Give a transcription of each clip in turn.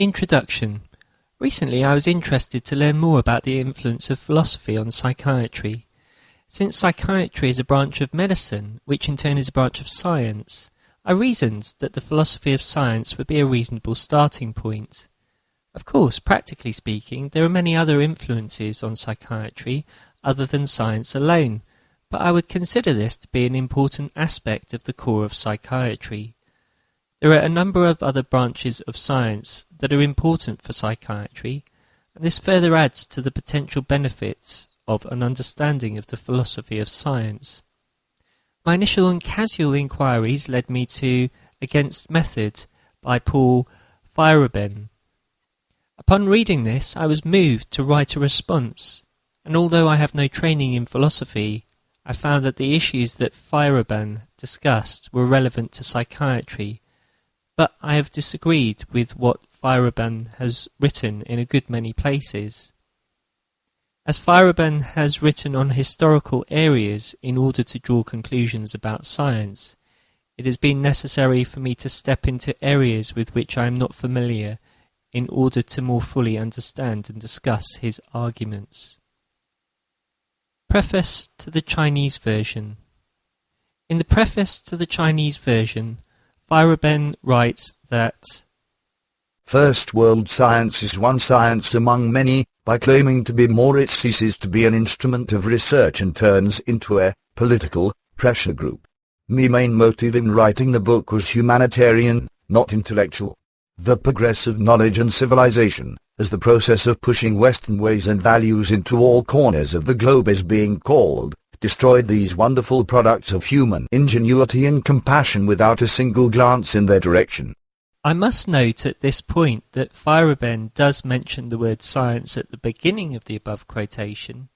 Introduction. Recently I was interested to learn more about the influence of philosophy on psychiatry. Since psychiatry is a branch of medicine, which in turn is a branch of science, I reasoned that the philosophy of science would be a reasonable starting point. Of course, practically speaking, there are many other influences on psychiatry other than science alone, but I would consider this to be an important aspect of the core of psychiatry. There are a number of other branches of science that are important for psychiatry, and this further adds to the potential benefits of an understanding of the philosophy of science. My initial and casual inquiries led me to Against Method by Paul Feyerabend. Upon reading this, I was moved to write a response, and although I have no training in philosophy, I found that the issues that Feyerabend discussed were relevant to psychiatry, but I have disagreed with what Feyerabend has written in a good many places. As Feyerabend has written on historical areas in order to draw conclusions about science, it has been necessary for me to step into areas with which I am not familiar in order to more fully understand and discuss his arguments. Preface to the Chinese version. In the preface to the Chinese version, Feyerabend writes that First world science is one science among many. By claiming to be more, it ceases to be an instrument of research and turns into a political pressure group. My main motive in writing the book was humanitarian, not intellectual. The progress of knowledge and civilization, as the process of pushing Western ways and values into all corners of the globe is being called, destroyed these wonderful products of human ingenuity and compassion without a single glance in their direction. I must note at this point that Feyerabend does mention the word science at the beginning of the above quotation,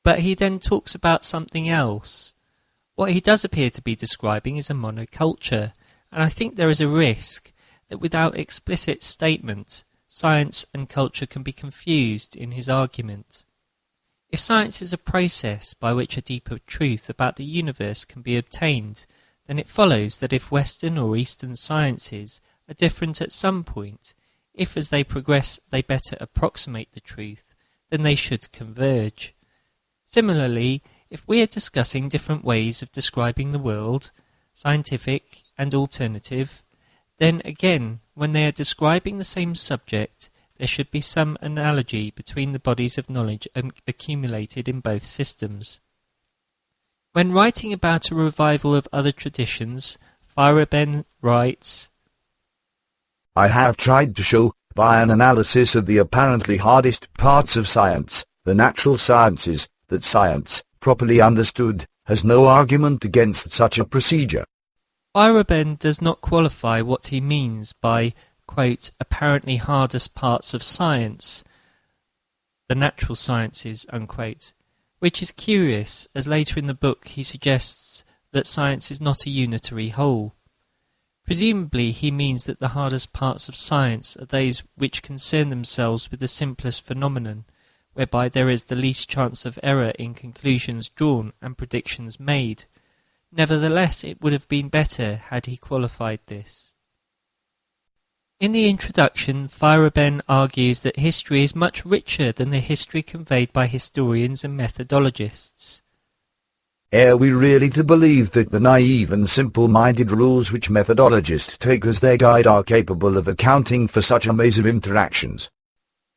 but he then talks about something else. What he does appear to be describing is a monoculture, and I think there is a risk that without explicit statement, science and culture can be confused in his argument. If science is a process by which a deeper truth about the universe can be obtained, then it follows that if Western or Eastern sciences are different at some point, if as they progress they better approximate the truth, then they should converge. Similarly, if we are discussing different ways of describing the world, scientific and alternative, then again, when they are describing the same subject, there should be some analogy between the bodies of knowledge accumulated in both systems. When writing about a revival of other traditions, Feyerabend writes, I have tried to show, by an analysis of the apparently hardest parts of science, the natural sciences, that science, properly understood, has no argument against such a procedure. Feyerabend does not qualify what he means by, quote, apparently hardest parts of science, the natural sciences, unquote, which is curious, as later in the book he suggests that science is not a unitary whole. Presumably he means that the hardest parts of science are those which concern themselves with the simplest phenomenon, whereby there is the least chance of error in conclusions drawn and predictions made. Nevertheless, it would have been better had he qualified this. In the introduction, Feyerabend argues that history is much richer than the history conveyed by historians and methodologists. Are we really to believe that the naive and simple-minded rules which methodologists take as their guide are capable of accounting for such a maze of interactions?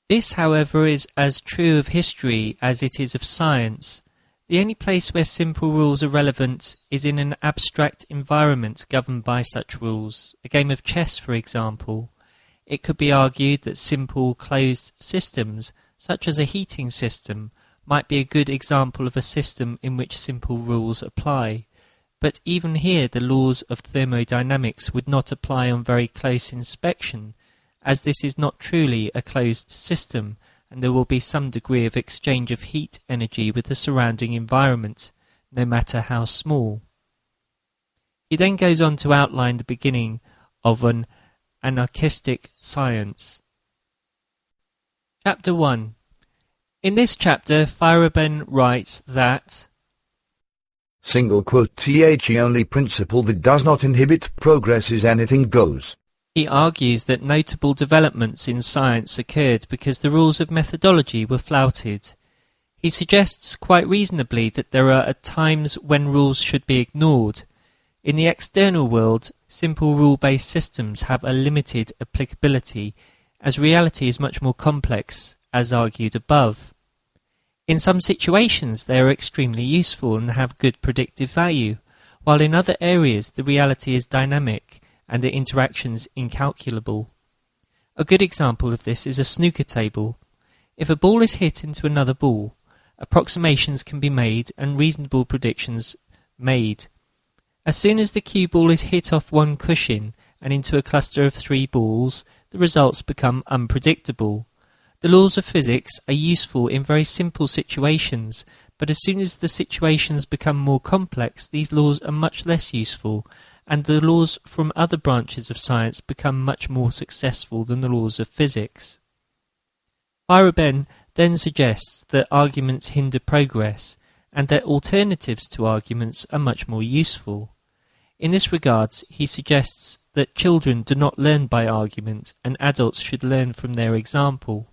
This, however, is as true of history as it is of science. The only place where simple rules are relevant is in an abstract environment governed by such rules, a game of chess, for example. It could be argued that simple, closed systems, such as a heating system, might be a good example of a system in which simple rules apply. But even here the laws of thermodynamics would not apply on very close inspection, as this is not truly a closed system, and there will be some degree of exchange of heat energy with the surrounding environment, no matter how small. He then goes on to outline the beginning of an anarchistic science. Chapter 1. In this chapter, Feyerabend writes that Single quote, the only principle that does not inhibit progress is anything goes. He argues that notable developments in science occurred because the rules of methodology were flouted. He suggests quite reasonably that there are at times when rules should be ignored. In the external world, simple rule-based systems have a limited applicability, as reality is much more complex, as argued above. In some situations they are extremely useful and have good predictive value, while in other areas the reality is dynamic and the interactions incalculable. A good example of this is a snooker table. If a ball is hit into another ball, approximations can be made and reasonable predictions made. As soon as the cue ball is hit off one cushion and into a cluster of 3 balls, the results become unpredictable. The laws of physics are useful in very simple situations, but as soon as the situations become more complex, these laws are much less useful, and the laws from other branches of science become much more successful than the laws of physics. Feyerabend then suggests that arguments hinder progress, and that alternatives to arguments are much more useful. In this regard, he suggests that children do not learn by argument, and adults should learn from their example.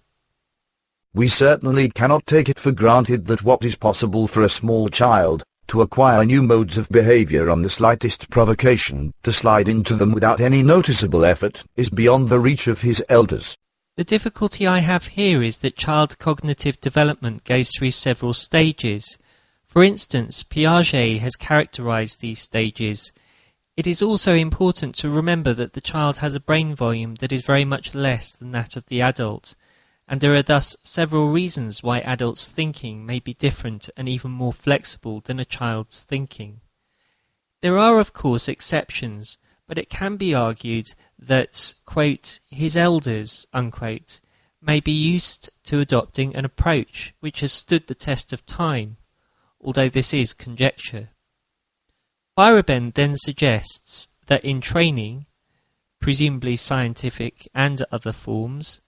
We certainly cannot take it for granted that what is possible for a small child, to acquire new modes of behavior on the slightest provocation, to slide into them without any noticeable effort, is beyond the reach of his elders. The difficulty I have here is that child cognitive development goes through several stages. For instance, Piaget has characterized these stages. It is also important to remember that the child has a brain volume that is very much less than that of the adult, and there are thus several reasons why adults' thinking may be different and even more flexible than a child's thinking. There are, of course, exceptions, but it can be argued that, quote, his elders, unquote, may be used to adopting an approach which has stood the test of time, although this is conjecture. Feyerabend then suggests that in training, presumably scientific and other forms,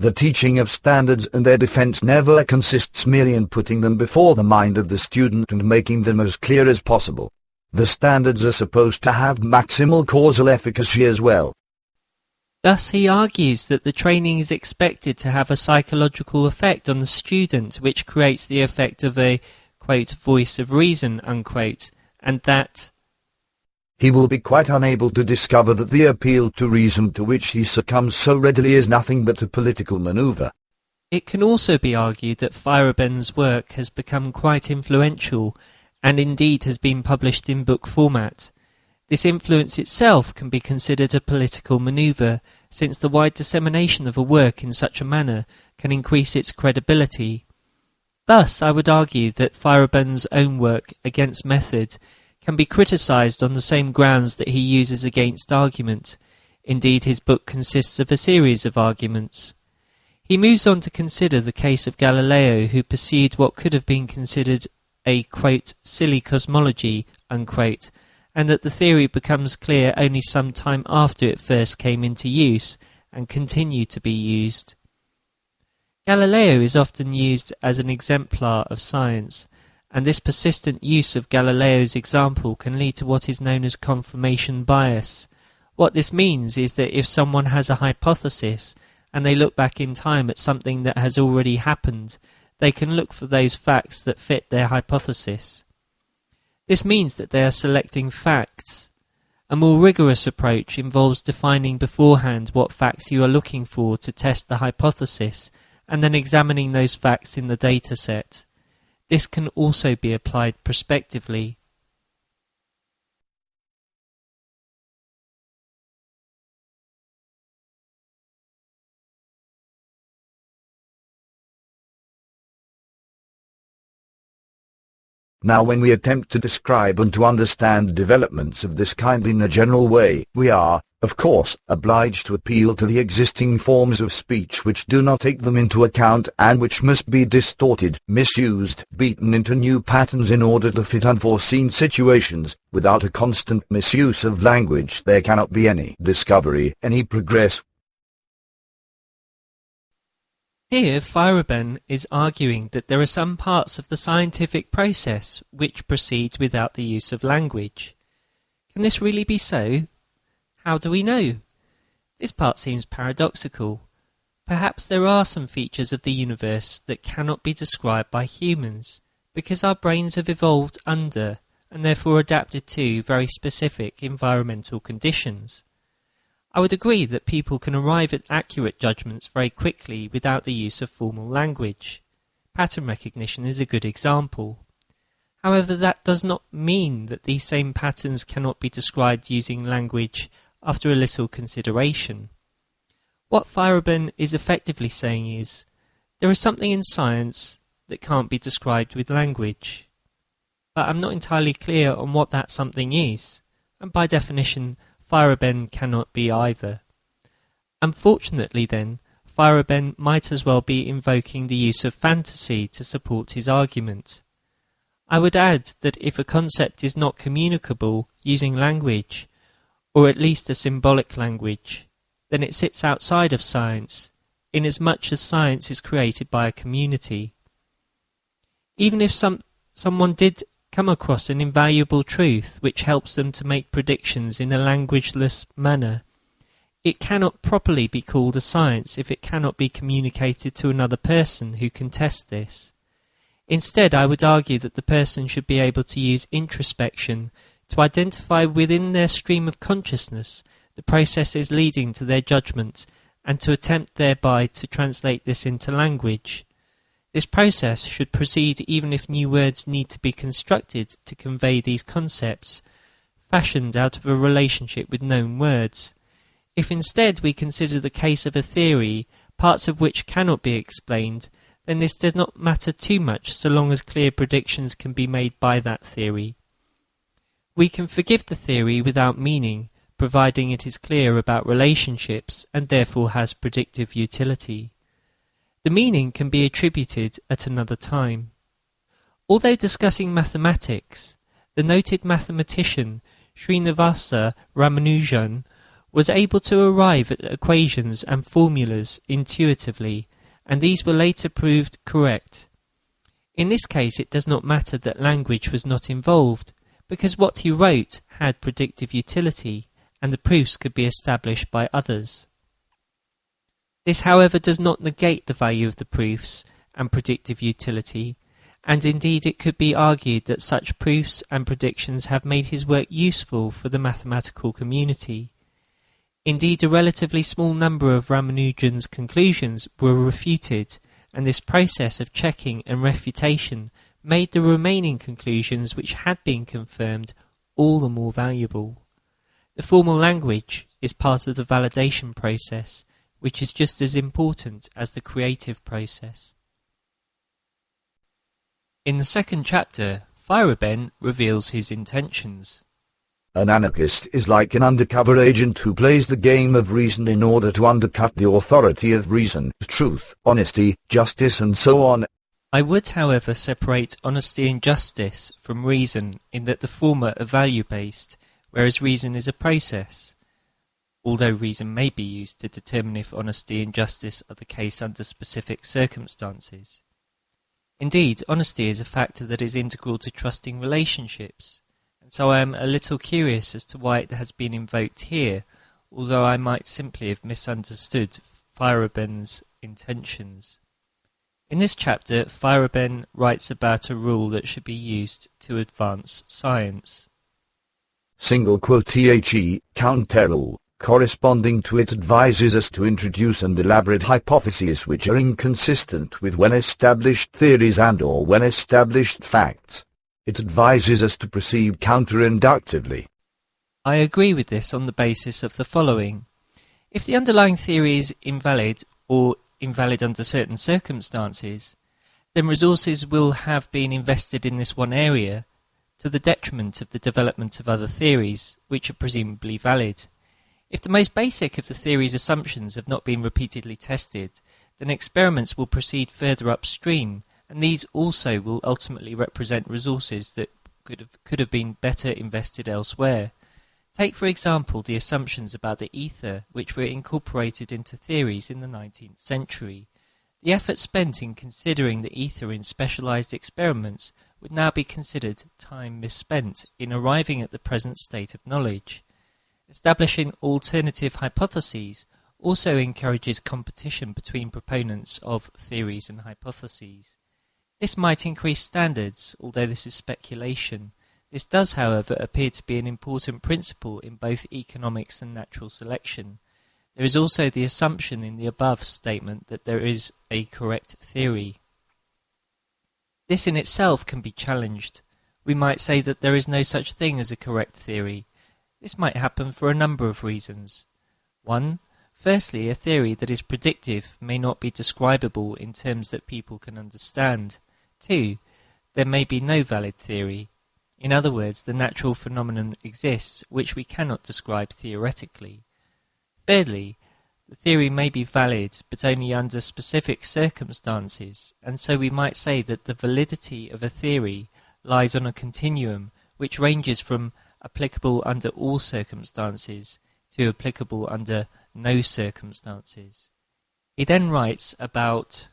the teaching of standards and their defense never consists merely in putting them before the mind of the student and making them as clear as possible. The standards are supposed to have maximal causal efficacy as well. Thus he argues that the training is expected to have a psychological effect on the student which creates the effect of a, quote, voice of reason, unquote, and that he will be quite unable to discover that the appeal to reason to which he succumbs so readily is nothing but a political maneuver. It can also be argued that Feyerabend's work has become quite influential and indeed has been published in book format. This influence itself can be considered a political maneuver, since the wide dissemination of a work in such a manner can increase its credibility. Thus, I would argue that Feyerabend's own work against method can be criticised on the same grounds that he uses against argument. Indeed, his book consists of a series of arguments. He moves on to consider the case of Galileo, who pursued what could have been considered a, quote, silly cosmology, unquote, and that the theory becomes clear only some time after it first came into use and continued to be used. Galileo is often used as an exemplar of science, and this persistent use of Galileo's example can lead to what is known as confirmation bias. What this means is that if someone has a hypothesis and they look back in time at something that has already happened, they can look for those facts that fit their hypothesis. This means that they are selecting facts. A more rigorous approach involves defining beforehand what facts you are looking for to test the hypothesis, and then examining those facts in the data set. This can also be applied prospectively. Now when we attempt to describe and to understand developments of this kind in a general way, we are, of course, obliged to appeal to the existing forms of speech which do not take them into account and which must be distorted, misused, beaten into new patterns in order to fit unforeseen situations. Without a constant misuse of language there cannot be any discovery, any progress. Here Feyerabend is arguing that there are some parts of the scientific process which proceed without the use of language. Can this really be so? How do we know? This part seems paradoxical. Perhaps there are some features of the universe that cannot be described by humans, because our brains have evolved under, and therefore adapted to, very specific environmental conditions. I would agree that people can arrive at accurate judgments very quickly without the use of formal language. Pattern recognition is a good example. However, that does not mean that these same patterns cannot be described using language after a little consideration. What Feyerabend is effectively saying is, there is something in science that can't be described with language. But I'm not entirely clear on what that something is, and by definition, Feyerabend cannot be either. Unfortunately then, Feyerabend might as well be invoking the use of fantasy to support his argument. I would add that if a concept is not communicable using language, or at least a symbolic language, then it sits outside of science, inasmuch as science is created by a community. Even if someone did come across an invaluable truth which helps them to make predictions in a languageless manner, it cannot properly be called a science if it cannot be communicated to another person who can test this. Instead, I would argue that the person should be able to use introspection to identify within their stream of consciousness the processes leading to their judgment, and to attempt thereby to translate this into language. This process should proceed even if new words need to be constructed to convey these concepts, fashioned out of a relationship with known words. If instead we consider the case of a theory, parts of which cannot be explained, then this does not matter too much so long as clear predictions can be made by that theory. We can forgive the theory without meaning, providing it is clear about relationships and therefore has predictive utility. The meaning can be attributed at another time. Although discussing mathematics, the noted mathematician Srinivasa Ramanujan was able to arrive at equations and formulas intuitively, and these were later proved correct. In this case, it does not matter that language was not involved, because what he wrote had predictive utility, and the proofs could be established by others. This, however, does not negate the value of the proofs and predictive utility, and indeed it could be argued that such proofs and predictions have made his work useful for the mathematical community. Indeed, a relatively small number of Ramanujan's conclusions were refuted, and this process of checking and refutation made the remaining conclusions which had been confirmed all the more valuable. The formal language is part of the validation process, which is just as important as the creative process. In the second chapter, Feyerabend reveals his intentions. An anarchist is like an undercover agent who plays the game of reason in order to undercut the authority of reason, truth, honesty, justice and so on. I would, however, separate honesty and justice from reason in that the former are value-based, whereas reason is a process, although reason may be used to determine if honesty and justice are the case under specific circumstances. Indeed, honesty is a factor that is integral to trusting relationships, and so I am a little curious as to why it has been invoked here, although I might simply have misunderstood Feyerabend's intentions. In this chapter, Feyerabend writes about a rule that should be used to advance science. Single quote The counter rule, corresponding to it, advises us to introduce and elaborate hypotheses which are inconsistent with well-established theories and/or well-established facts. It advises us to proceed counter-inductively. I agree with this on the basis of the following. If the underlying theory is invalid or invalid under certain circumstances, then resources will have been invested in this one area to the detriment of the development of other theories, which are presumably valid. If the most basic of the theory's assumptions have not been repeatedly tested, then experiments will proceed further upstream, and these also will ultimately represent resources that could have been better invested elsewhere. Take, for example, the assumptions about the ether, which were incorporated into theories in the 19th century. The effort spent in considering the ether in specialized experiments would now be considered time misspent in arriving at the present state of knowledge. Establishing alternative hypotheses also encourages competition between proponents of theories and hypotheses. This might increase standards, although this is speculation. This does, however, appear to be an important principle in both economics and natural selection. There is also the assumption in the above statement that there is a correct theory. This in itself can be challenged. We might say that there is no such thing as a correct theory. This might happen for a number of reasons. 1. Firstly, a theory that is predictive may not be describable in terms that people can understand. 2. There may be no valid theory. In other words, the natural phenomenon exists which we cannot describe theoretically. Thirdly, the theory may be valid but only under specific circumstances, and so we might say that the validity of a theory lies on a continuum which ranges from applicable under all circumstances to applicable under no circumstances. He then writes about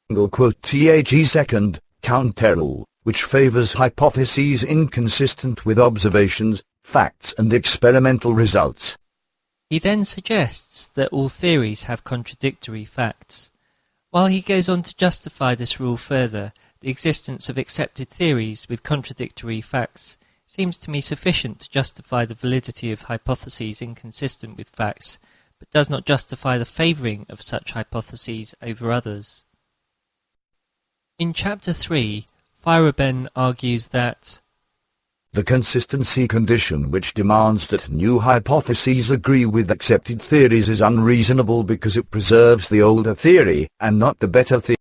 "The second counter rule, which favors hypotheses inconsistent with observations, facts and experimental results." He then suggests that all theories have contradictory facts. While he goes on to justify this rule further, the existence of accepted theories with contradictory facts seems to me sufficient to justify the validity of hypotheses inconsistent with facts, but does not justify the favouring of such hypotheses over others. In Chapter 3, Feyerabend argues that the consistency condition which demands that new hypotheses agree with accepted theories is unreasonable because it preserves the older theory and not the better theory.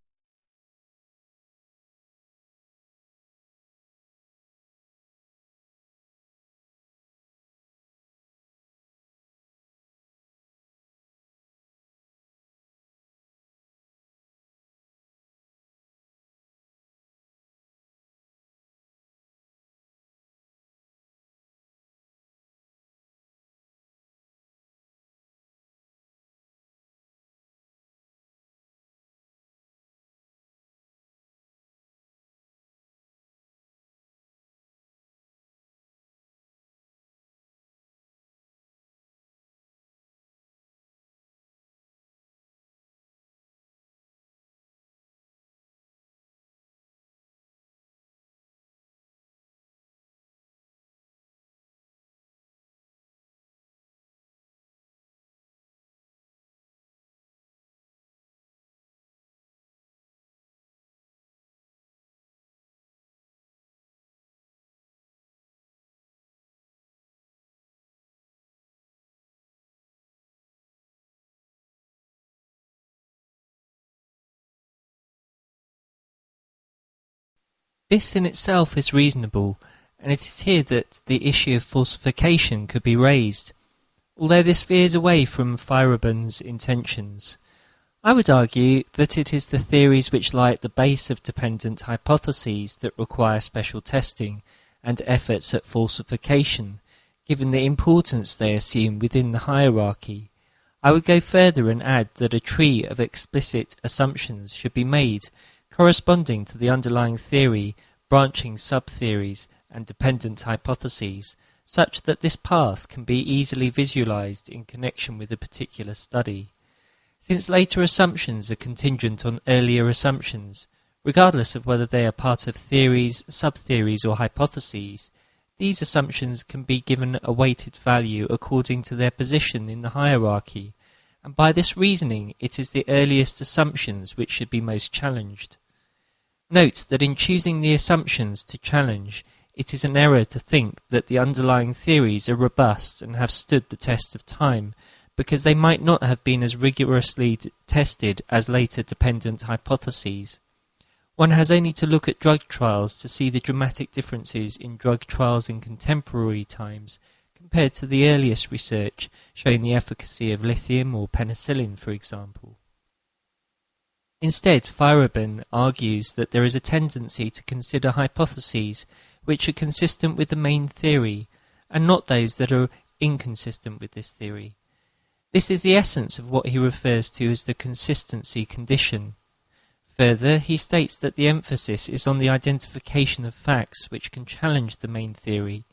this in itself is reasonable, and it is here that the issue of falsification could be raised, although this veers away from Feyerabend's intentions. I would argue that it is the theories which lie at the base of dependent hypotheses that require special testing and efforts at falsification, given the importance they assume within the hierarchy. I would go further and add that a tree of explicit assumptions should be made corresponding to the underlying theory, branching sub-theories and dependent hypotheses, such that this path can be easily visualized in connection with a particular study. Since later assumptions are contingent on earlier assumptions, regardless of whether they are part of theories, sub-theories or hypotheses, these assumptions can be given a weighted value according to their position in the hierarchy, and by this reasoning it is the earliest assumptions which should be most challenged. Note that in choosing the assumptions to challenge, it is an error to think that the underlying theories are robust and have stood the test of time, because they might not have been as rigorously tested as later dependent hypotheses. One has only to look at drug trials to see the dramatic differences in drug trials in contemporary times compared to the earliest research showing the efficacy of lithium or penicillin, for example. Instead, Feyerabend argues that there is a tendency to consider hypotheses which are consistent with the main theory, and not those that are inconsistent with this theory. This is the essence of what he refers to as the consistency condition. Further, he states that the emphasis is on the identification of facts which can challenge the main theory.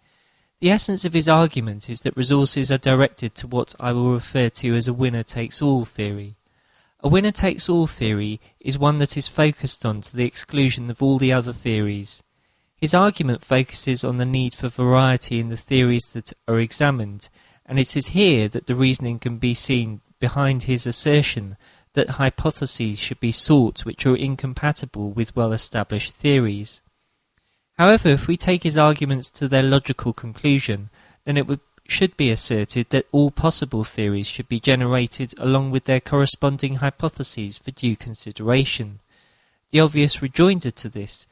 The essence of his argument is that resources are directed to what I will refer to as a winner-takes-all theory. A winner-takes-all theory is one that is focused on to the exclusion of all the other theories. His argument focuses on the need for variety in the theories that are examined, and it is here that the reasoning can be seen behind his assertion that hypotheses should be sought which are incompatible with well-established theories. However, if we take his arguments to their logical conclusion, then it should be asserted that all possible theories should be generated along with their corresponding hypotheses for due consideration. The obvious rejoinder to this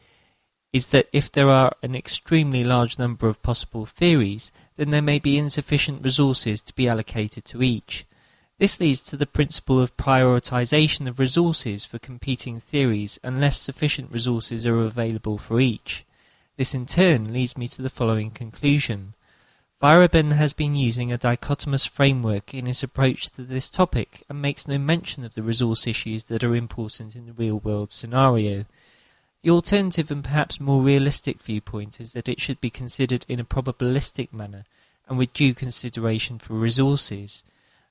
is that if there are an extremely large number of possible theories, then there may be insufficient resources to be allocated to each. This leads to the principle of prioritization of resources for competing theories unless sufficient resources are available for each. This in turn leads me to the following conclusion. Feyerabend has been using a dichotomous framework in his approach to this topic and makes no mention of the resource issues that are important in the real-world scenario. The alternative and perhaps more realistic viewpoint is that it should be considered in a probabilistic manner and with due consideration for resources.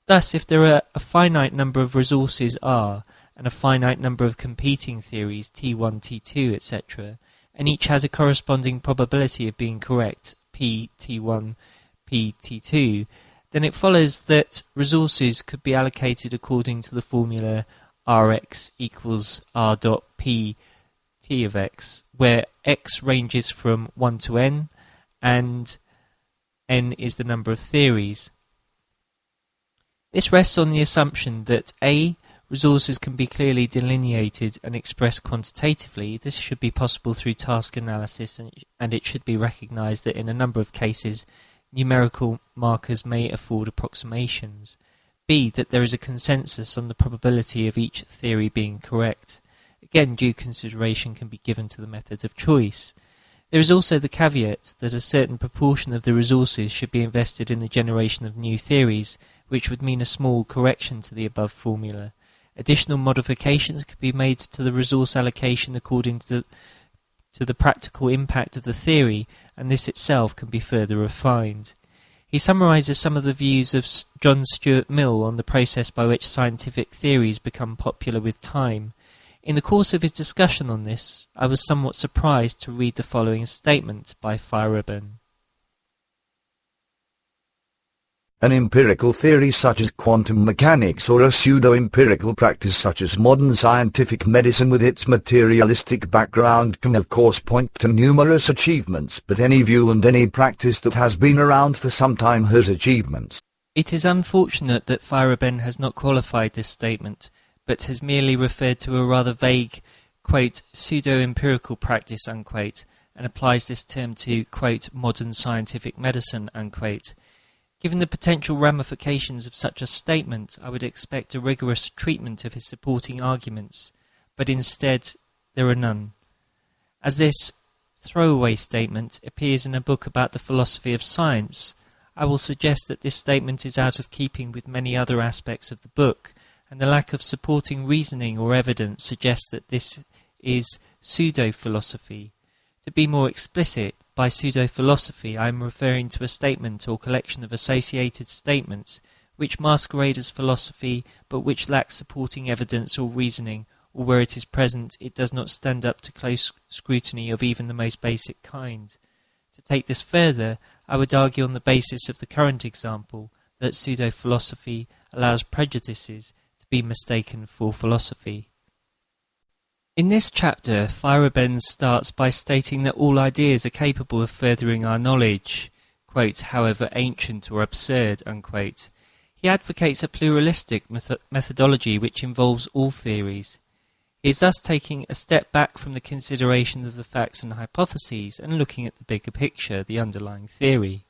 Thus, if there are a finite number of resources R and a finite number of competing theories T1, T2, etc., and each has a corresponding probability of being correct, P T1, P T2, then it follows that resources could be allocated according to the formula Rx equals R dot P T of x, where x ranges from 1 to n, and n is the number of theories. This rests on the assumption that A. Resources can be clearly delineated and expressed quantitatively. This should be possible through task analysis, and it should be recognized that in a number of cases, numerical markers may afford approximations. B. That there is a consensus on the probability of each theory being correct. Again, due consideration can be given to the method of choice. There is also the caveat that a certain proportion of the resources should be invested in the generation of new theories, which would mean a small correction to the above formula. Additional modifications could be made to the resource allocation according to the practical impact of the theory, and this itself can be further refined. He summarizes some of the views of John Stuart Mill on the process by which scientific theories become popular with time. In the course of his discussion on this, I was somewhat surprised to read the following statement by Feyerabend. An empirical theory such as quantum mechanics or a pseudo-empirical practice such as modern scientific medicine with its materialistic background can of course point to numerous achievements, but any view and any practice that has been around for some time has achievements. It is unfortunate that Feyerabend has not qualified this statement, but has merely referred to a rather vague, quote, pseudo-empirical practice, unquote, and applies this term to, quote, modern scientific medicine, unquote. Given the potential ramifications of such a statement, I would expect a rigorous treatment of his supporting arguments, but instead there are none. As this throwaway statement appears in a book about the philosophy of science, I will suggest that this statement is out of keeping with many other aspects of the book, and the lack of supporting reasoning or evidence suggests that this is pseudo-philosophy. To be more explicit, by pseudo-philosophy I am referring to a statement or collection of associated statements which masquerade as philosophy but which lack supporting evidence or reasoning, or where it is present it does not stand up to close scrutiny of even the most basic kind. To take this further, I would argue on the basis of the current example that pseudo-philosophy allows prejudices to be mistaken for philosophy. In this chapter, Feyerabend starts by stating that all ideas are capable of furthering our knowledge, quote, however ancient or absurd, unquote. He advocates a pluralistic methodology which involves all theories. He is thus taking a step back from the consideration of the facts and hypotheses and looking at the bigger picture, the underlying theory.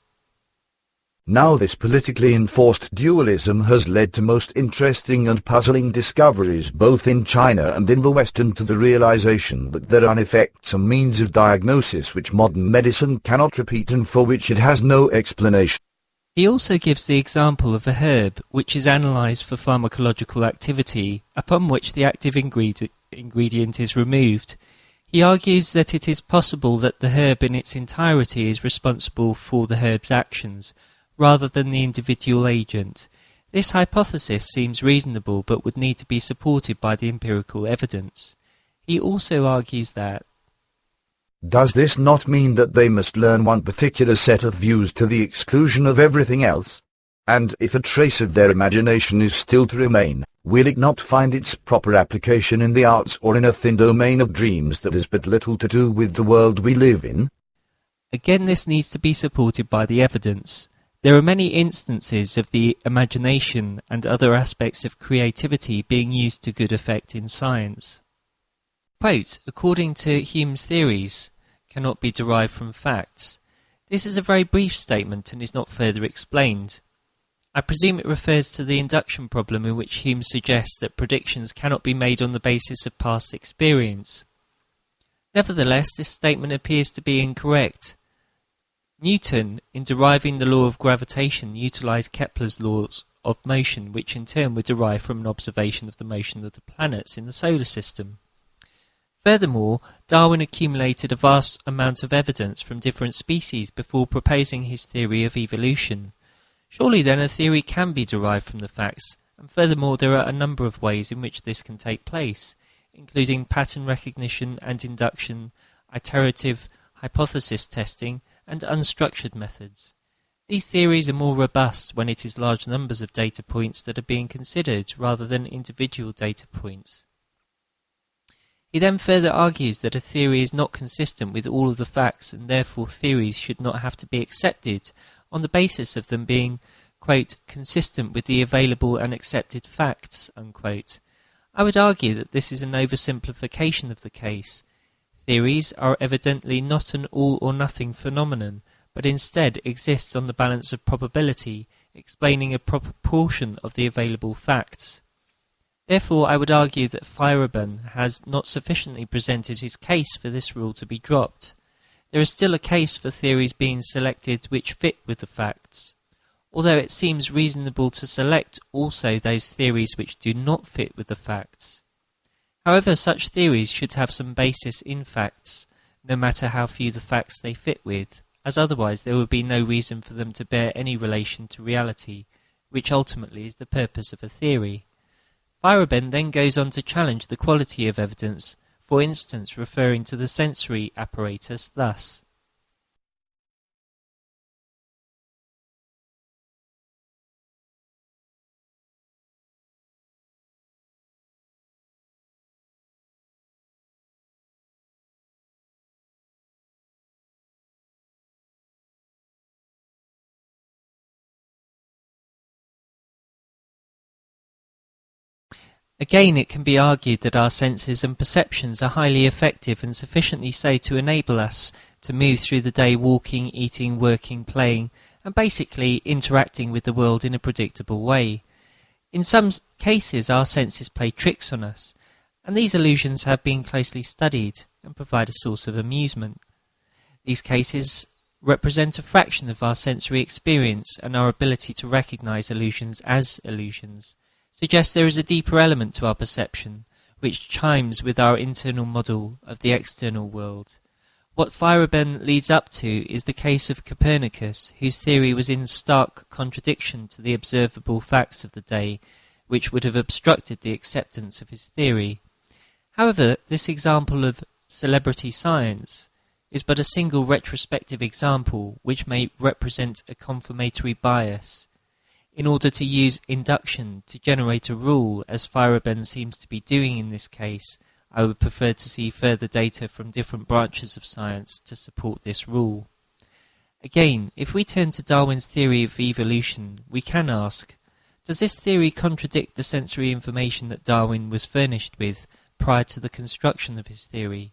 Now this politically enforced dualism has led to most interesting and puzzling discoveries both in China and in the West, and to the realization that there are effects and means of diagnosis which modern medicine cannot repeat and for which it has no explanation. He also gives the example of a herb which is analysed for pharmacological activity, upon which the active ingredient is removed. He He argues that it is possible that the herb in its entirety is responsible for the herb's actions, rather than the individual agent. This hypothesis seems reasonable but would need to be supported by the empirical evidence. He also argues that does this not mean that they must learn one particular set of views to the exclusion of everything else? And if a trace of their imagination is still to remain, will it not find its proper application in the arts or in a thin domain of dreams that has but little to do with the world we live in? Again, this needs to be supported by the evidence. There are many instances of the imagination and other aspects of creativity being used to good effect in science. Quote, according to Hume's theories, cannot be derived from facts. This is a very brief statement and is not further explained. I presume it refers to the induction problem in which Hume suggests that predictions cannot be made on the basis of past experience. Nevertheless, this statement appears to be incorrect. Newton, in deriving the law of gravitation, utilized Kepler's laws of motion, which in turn were derived from an observation of the motion of the planets in the solar system. Furthermore, Darwin accumulated a vast amount of evidence from different species before proposing his theory of evolution. Surely then a theory can be derived from the facts, and furthermore there are a number of ways in which this can take place, including pattern recognition and induction, iterative hypothesis testing, and unstructured methods. These theories are more robust when it is large numbers of data points that are being considered rather than individual data points. He then further argues that a theory is not consistent with all of the facts and therefore theories should not have to be accepted on the basis of them being, quote, consistent with the available and accepted facts, unquote. I would argue that this is an oversimplification of the case. Theories are evidently not an all-or-nothing phenomenon, but instead exist on the balance of probability, explaining a proportion of the available facts. Therefore, I would argue that Feyerabend has not sufficiently presented his case for this rule to be dropped. There is still a case for theories being selected which fit with the facts, although it seems reasonable to select also those theories which do not fit with the facts. However, such theories should have some basis in facts, no matter how few the facts they fit with, as otherwise there would be no reason for them to bear any relation to reality, which ultimately is the purpose of a theory. Feyerabend then goes on to challenge the quality of evidence, for instance referring to the sensory apparatus thus. Again, it can be argued that our senses and perceptions are highly effective and sufficiently so to enable us to move through the day walking, eating, working, playing, and basically interacting with the world in a predictable way. In some cases, our senses play tricks on us, and these illusions have been closely studied and provide a source of amusement. These cases represent a fraction of our sensory experience, and our ability to recognize illusions as illusions suggests there is a deeper element to our perception, which chimes with our internal model of the external world. What Feyerabend leads up to is the case of Copernicus, whose theory was in stark contradiction to the observable facts of the day, which would have obstructed the acceptance of his theory. However, this example of celebrity science is but a single retrospective example which may represent a confirmatory bias. In order to use induction to generate a rule, as Feyerabend seems to be doing in this case, I would prefer to see further data from different branches of science to support this rule. Again, if we turn to Darwin's theory of evolution, we can ask, does this theory contradict the sensory information that Darwin was furnished with prior to the construction of his theory?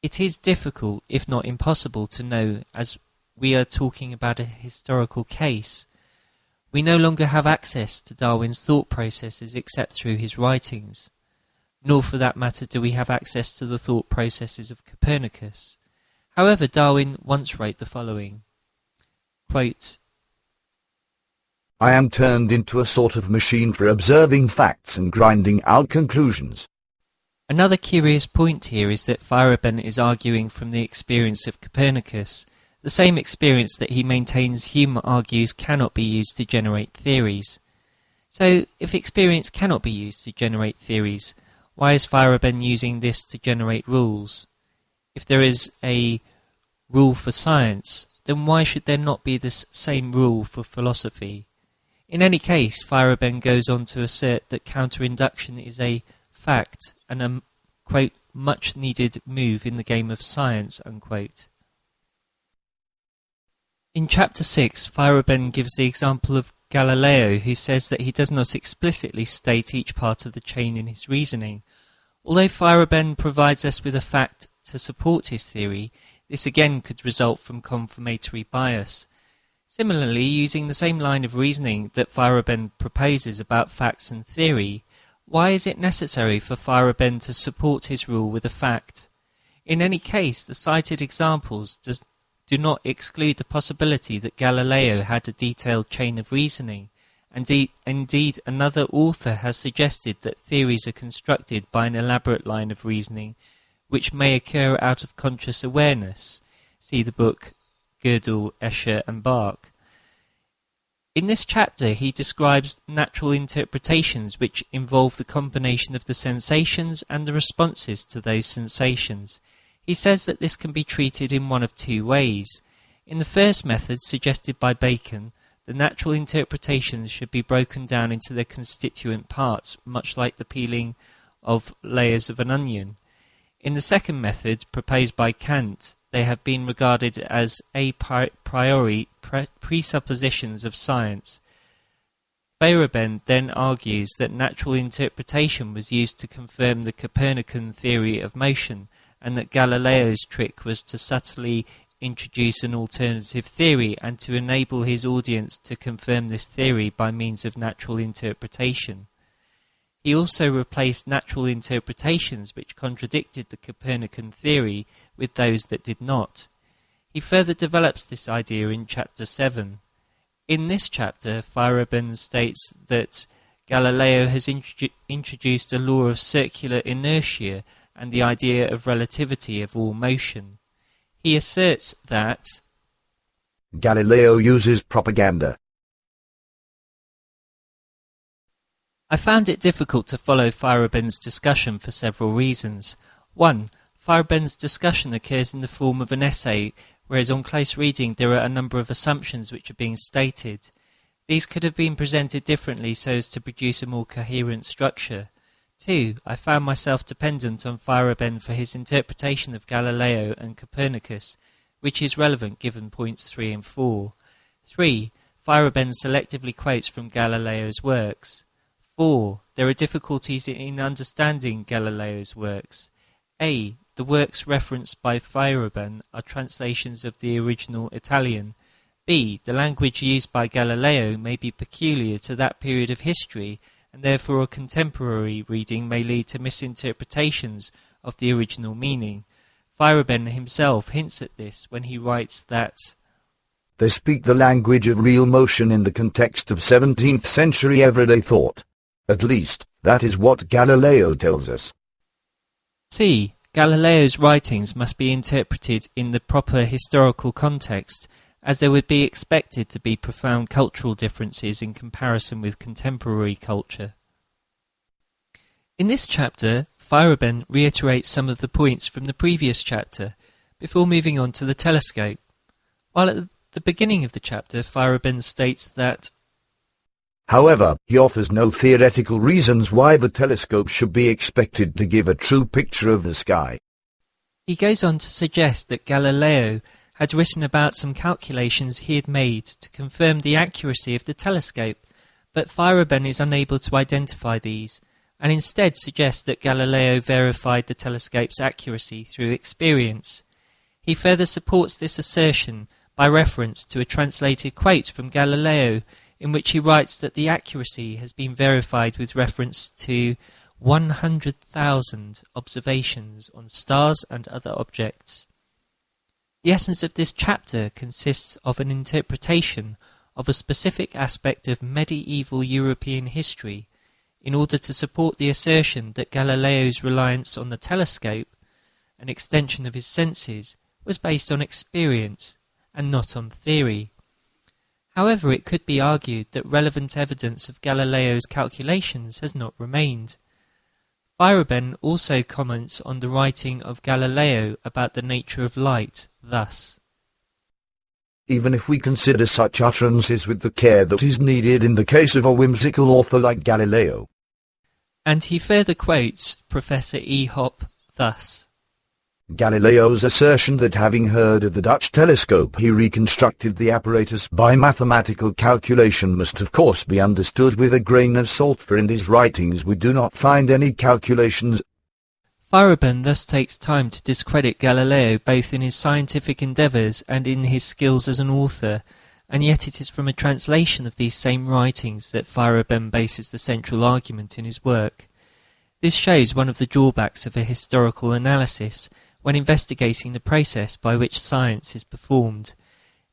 It is difficult, if not impossible, to know, as we are talking about a historical case. We no longer have access to Darwin's thought processes except through his writings, nor for that matter do we have access to the thought processes of Copernicus. However, Darwin once wrote the following, quote, I am turned into a sort of machine for observing facts and grinding out conclusions. Another curious point here is that Feyerabend is arguing from the experience of Copernicus, the same experience that he maintains Hume argues cannot be used to generate theories. So, if experience cannot be used to generate theories, why is Feyerabend using this to generate rules? If there is a rule for science, then why should there not be this same rule for philosophy? In any case, Feyerabend goes on to assert that counterinduction is a fact and a, quote, much needed move in the game of science, unquote. In chapter 6, Feyerabend gives the example of Galileo, who says that he does not explicitly state each part of the chain in his reasoning. Although Feyerabend provides us with a fact to support his theory, this again could result from confirmatory bias. Similarly, using the same line of reasoning that Feyerabend proposes about facts and theory, why is it necessary for Feyerabend to support his rule with a fact? In any case, the cited examples do not exclude the possibility that Galileo had a detailed chain of reasoning. Indeed, another author has suggested that theories are constructed by an elaborate line of reasoning, which may occur out of conscious awareness. See the book Gödel, Escher and Bach. In this chapter, he describes natural interpretations which involve the combination of the sensations and the responses to those sensations. He says that this can be treated in one of two ways. In the first method, suggested by Bacon, the natural interpretations should be broken down into their constituent parts, much like the peeling of layers of an onion. In the second method, proposed by Kant, they have been regarded as a priori presuppositions of science. Feyerabend then argues that natural interpretation was used to confirm the Copernican theory of motion, and that Galileo's trick was to subtly introduce an alternative theory and to enable his audience to confirm this theory by means of natural interpretation. He also replaced natural interpretations which contradicted the Copernican theory with those that did not. He further develops this idea in chapter 7. In this chapter, Feyerabend states that Galileo has introduced a law of circular inertia and the idea of relativity of all motion. He asserts that Galileo uses propaganda. I found it difficult to follow Feyerabend's discussion for several reasons. 1. Feyerabend's discussion occurs in the form of an essay, whereas on close reading there are a number of assumptions which are being stated. These could have been presented differently so as to produce a more coherent structure. 2. I found myself dependent on Feyerabend for his interpretation of Galileo and Copernicus, which is relevant given points 3 and 4. 3. Feyerabend selectively quotes from Galileo's works. 4. There are difficulties in understanding Galileo's works. A. The works referenced by Feyerabend are translations of the original Italian. B. The language used by Galileo may be peculiar to that period of history, and therefore a contemporary reading may lead to misinterpretations of the original meaning. Feyerabend himself hints at this when he writes that they speak the language of real motion in the context of 17th century everyday thought. At least, that is what Galileo tells us. C. Galileo's writings must be interpreted in the proper historical context, as there would be expected to be profound cultural differences in comparison with contemporary culture. In this chapter, Feyerabend reiterates some of the points from the previous chapter, before moving on to the telescope. While at the beginning of the chapter, Feyerabend states that however, he offers no theoretical reasons why the telescope should be expected to give a true picture of the sky. He goes on to suggest that Galileo had written about some calculations he had made to confirm the accuracy of the telescope, but Feyerabend is unable to identify these, and instead suggests that Galileo verified the telescope's accuracy through experience. He further supports this assertion by reference to a translated quote from Galileo, in which he writes that the accuracy has been verified with reference to 100,000 observations on stars and other objects. The essence of this chapter consists of an interpretation of a specific aspect of medieval European history. in order to support the assertion that Galileo's reliance on the telescope, an extension of his senses, was based on experience and not on theory. However, it could be argued that relevant evidence of Galileo's calculations has not remained. Feyerabend also comments on the writing of Galileo about the nature of light thus: even if we consider such utterances with the care that is needed in the case of a whimsical author like Galileo. And he further quotes Professor E. Hoppe thus: Galileo's assertion that having heard of the Dutch telescope he reconstructed the apparatus by mathematical calculation must of course be understood with a grain of salt, for in his writings we do not find any calculations. Feyerabend thus takes time to discredit Galileo both in his scientific endeavours and in his skills as an author, and yet it is from a translation of these same writings that Feyerabend bases the central argument in his work. This shows one of the drawbacks of a historical analysis when investigating the process by which science is performed.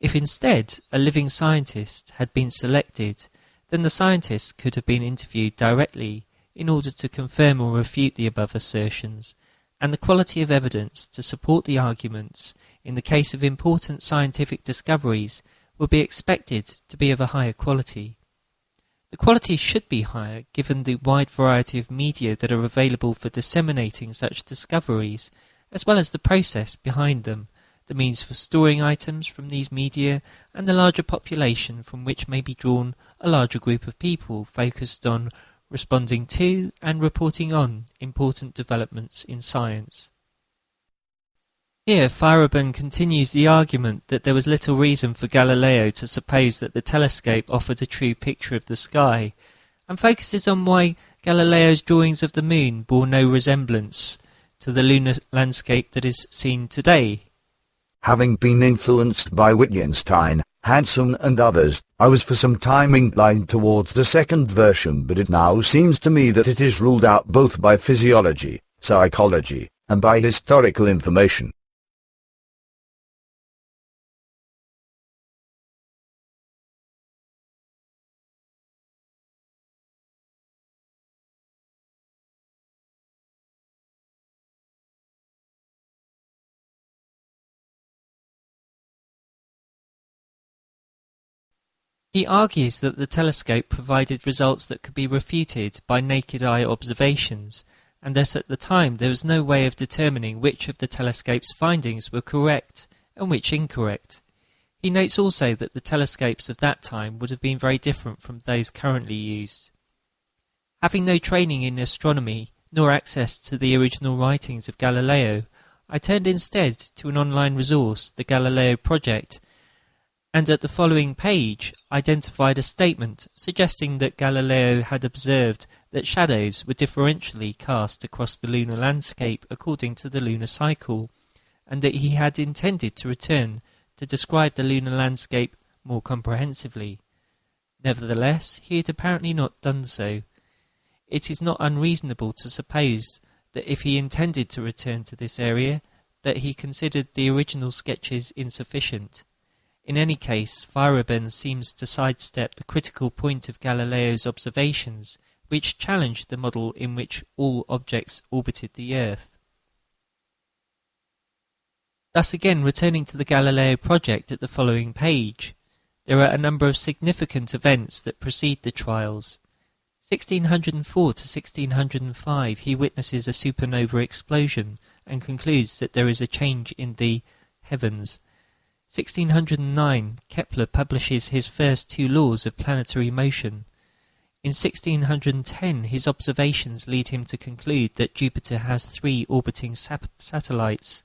If instead a living scientist had been selected, then the scientist could have been interviewed directly in order to confirm or refute the above assertions, and the quality of evidence to support the arguments in the case of important scientific discoveries would be expected to be of a higher quality. The quality should be higher given the wide variety of media that are available for disseminating such discoveries, as well as the process behind them, the means for storing items from these media, and the larger population from which may be drawn a larger group of people focused on responding to and reporting on important developments in science. Here Feyerabend continues the argument that there was little reason for Galileo to suppose that the telescope offered a true picture of the sky, and focuses on why Galileo's drawings of the moon bore no resemblance to the lunar landscape that is seen today. Having been influenced by Wittgenstein, Hansen and others, I was for some time inclined towards the second version, but it now seems to me that it is ruled out both by physiology, psychology, and by historical information. He argues that the telescope provided results that could be refuted by naked eye observations, and that at the time there was no way of determining which of the telescope's findings were correct and which incorrect. He notes also that the telescopes of that time would have been very different from those currently used. Having no training in astronomy nor access to the original writings of Galileo, I turned instead to an online resource, the Galileo Project, and at the following page identified a statement suggesting that Galileo had observed that shadows were differentially cast across the lunar landscape according to the lunar cycle, and that he had intended to return to describe the lunar landscape more comprehensively. Nevertheless, he had apparently not done so. It is not unreasonable to suppose that if he intended to return to this area, that he considered the original sketches insufficient. In any case, Feyerabend seems to sidestep the critical point of Galileo's observations, which challenged the model in which all objects orbited the Earth. Thus again, returning to the Galileo project at the following page, there are a number of significant events that precede the trials. 1604 to 1605 he witnesses a supernova explosion and concludes that there is a change in the heavens. 1609 Kepler publishes his first two laws of planetary motion. In 1610 his observations lead him to conclude that Jupiter has 3 orbiting satellites.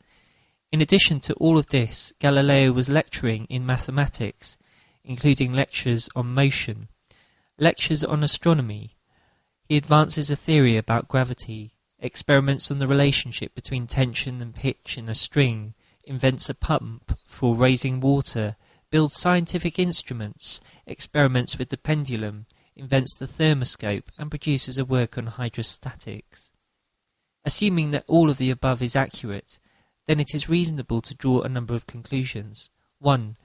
In addition to all of this, Galileo was lecturing in mathematics, including lectures on motion, lectures on astronomy. He advances a theory about gravity, experiments on the relationship between tension and pitch in a string, invents a pump for raising water, builds scientific instruments, experiments with the pendulum, invents the thermoscope, and produces a work on hydrostatics. Assuming that all of the above is accurate, then it is reasonable to draw a number of conclusions. 1.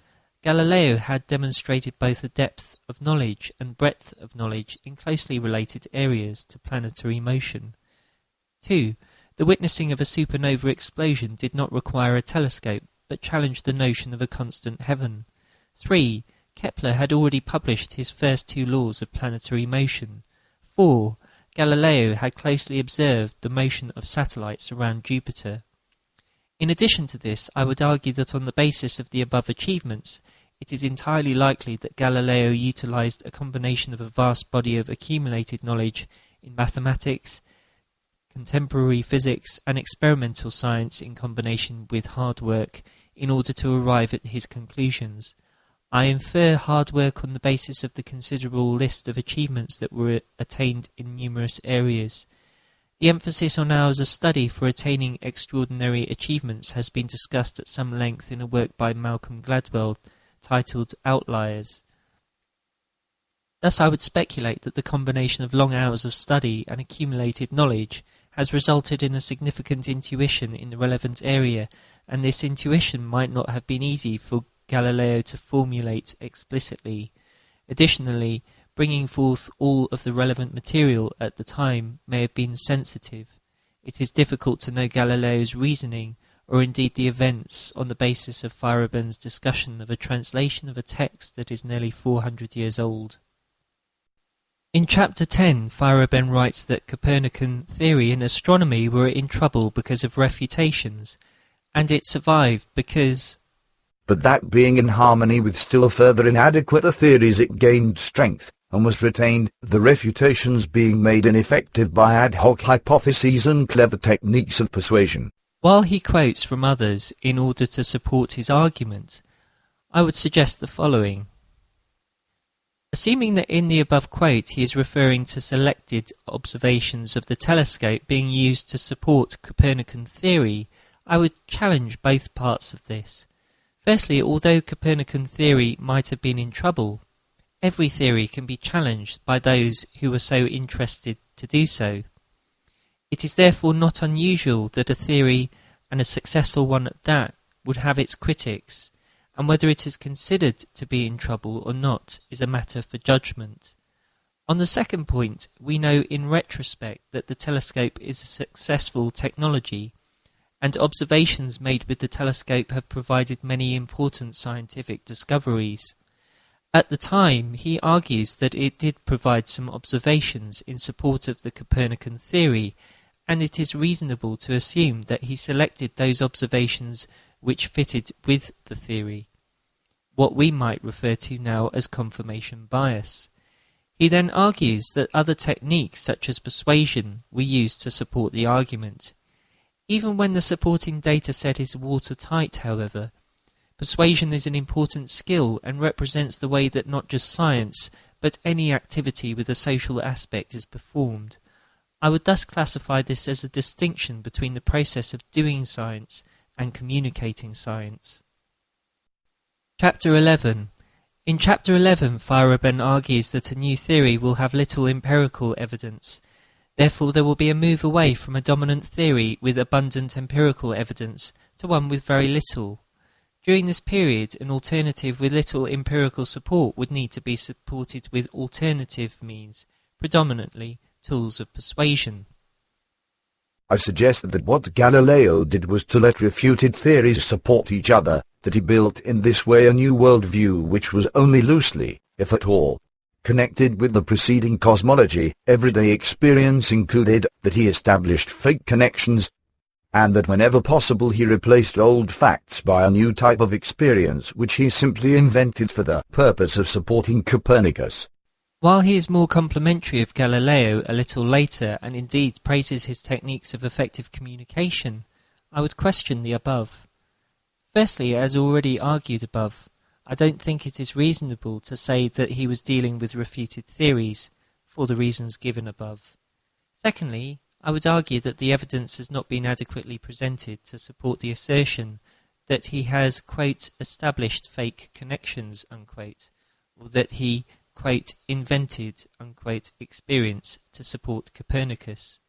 Galileo had demonstrated both a depth of knowledge and breadth of knowledge in closely related areas to planetary motion. 2. The witnessing of a supernova explosion did not require a telescope, but challenged the notion of a constant heaven. 3. Kepler had already published his first 2 laws of planetary motion. 4. Galileo had closely observed the motion of satellites around Jupiter. In addition to this, I would argue that on the basis of the above achievements, it is entirely likely that Galileo utilized a combination of a vast body of accumulated knowledge in mathematics, contemporary physics, and experimental science in combination with hard work in order to arrive at his conclusions. I infer hard work on the basis of the considerable list of achievements that were attained in numerous areas. The emphasis on hours of study for attaining extraordinary achievements has been discussed at some length in a work by Malcolm Gladwell titled Outliers. Thus I would speculate that the combination of long hours of study and accumulated knowledge has resulted in a significant intuition in the relevant area, and this intuition might not have been easy for Galileo to formulate explicitly. Additionally, bringing forth all of the relevant material at the time may have been sensitive. It is difficult to know Galileo's reasoning, or indeed the events, on the basis of Feyerabend's discussion of a translation of a text that is nearly 400 years old. In Chapter 10, Feyerabend writes that Copernican theory and astronomy were in trouble because of refutations, and it survived because... But that being in harmony with still further inadequate theories, it gained strength, and was retained, the refutations being made ineffective by ad hoc hypotheses and clever techniques of persuasion. While he quotes from others in order to support his argument, I would suggest the following. Assuming that in the above quote he is referring to selected observations of the telescope being used to support Copernican theory, I would challenge both parts of this. Firstly, although Copernican theory might have been in trouble, every theory can be challenged by those who are so interested to do so. It is therefore not unusual that a theory, and a successful one at that, would have its critics, and whether it is considered to be in trouble or not is a matter for judgment. On the second point, we know in retrospect that the telescope is a successful technology, and observations made with the telescope have provided many important scientific discoveries. At the time, he argues that it did provide some observations in support of the Copernican theory, and it is reasonable to assume that he selected those observations which fitted with the theory, what we might refer to now as confirmation bias. He then argues that other techniques such as persuasion were used to support the argument. Even when the supporting data set is watertight, however, persuasion is an important skill and represents the way that not just science, but any activity with a social aspect is performed. I would thus classify this as a distinction between the process of doing science and communicating science. Chapter 11. In Chapter 11, Feyerabend argues that a new theory will have little empirical evidence. Therefore, there will be a move away from a dominant theory with abundant empirical evidence to one with very little. During this period, an alternative with little empirical support would need to be supported with alternative means, predominantly tools of persuasion. I suggest that what Galileo did was to let refuted theories support each other, that he built in this way a new worldview which was only loosely, if at all, connected with the preceding cosmology, everyday experience included, that he established fake connections, and that whenever possible he replaced old facts by a new type of experience which he simply invented for the purpose of supporting Copernicus. While he is more complimentary of Galileo a little later, and indeed praises his techniques of effective communication, I would question the above. Firstly, as already argued above, I don't think it is reasonable to say that he was dealing with refuted theories, for the reasons given above. Secondly, I would argue that the evidence has not been adequately presented to support the assertion that he has, quote, established fake connections, unquote, or that he, quote, invented, unquote, experience to support Copernicus.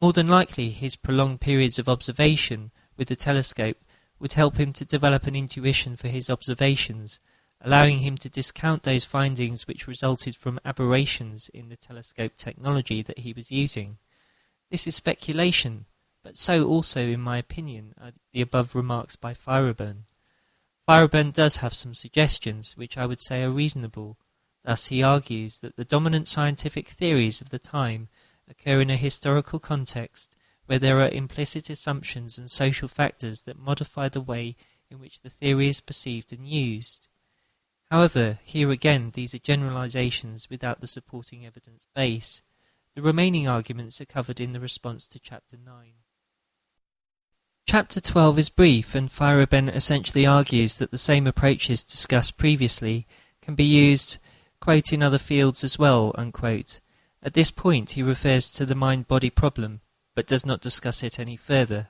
More than likely, his prolonged periods of observation with the telescope would help him to develop an intuition for his observations, allowing him to discount those findings which resulted from aberrations in the telescope technology that he was using. This is speculation, but so also, in my opinion, are the above remarks by Feyerabend. Feyerabend does have some suggestions which I would say are reasonable. Thus he argues that the dominant scientific theories of the time occur in a historical context where there are implicit assumptions and social factors that modify the way in which the theory is perceived and used. However, here again these are generalizations without the supporting evidence base. The remaining arguments are covered in the response to Chapter 9. Chapter 12 is brief, and Feyerabend essentially argues that the same approaches discussed previously can be used, quote, in other fields as well, unquote. At this point he refers to the mind-body problem, but does not discuss it any further.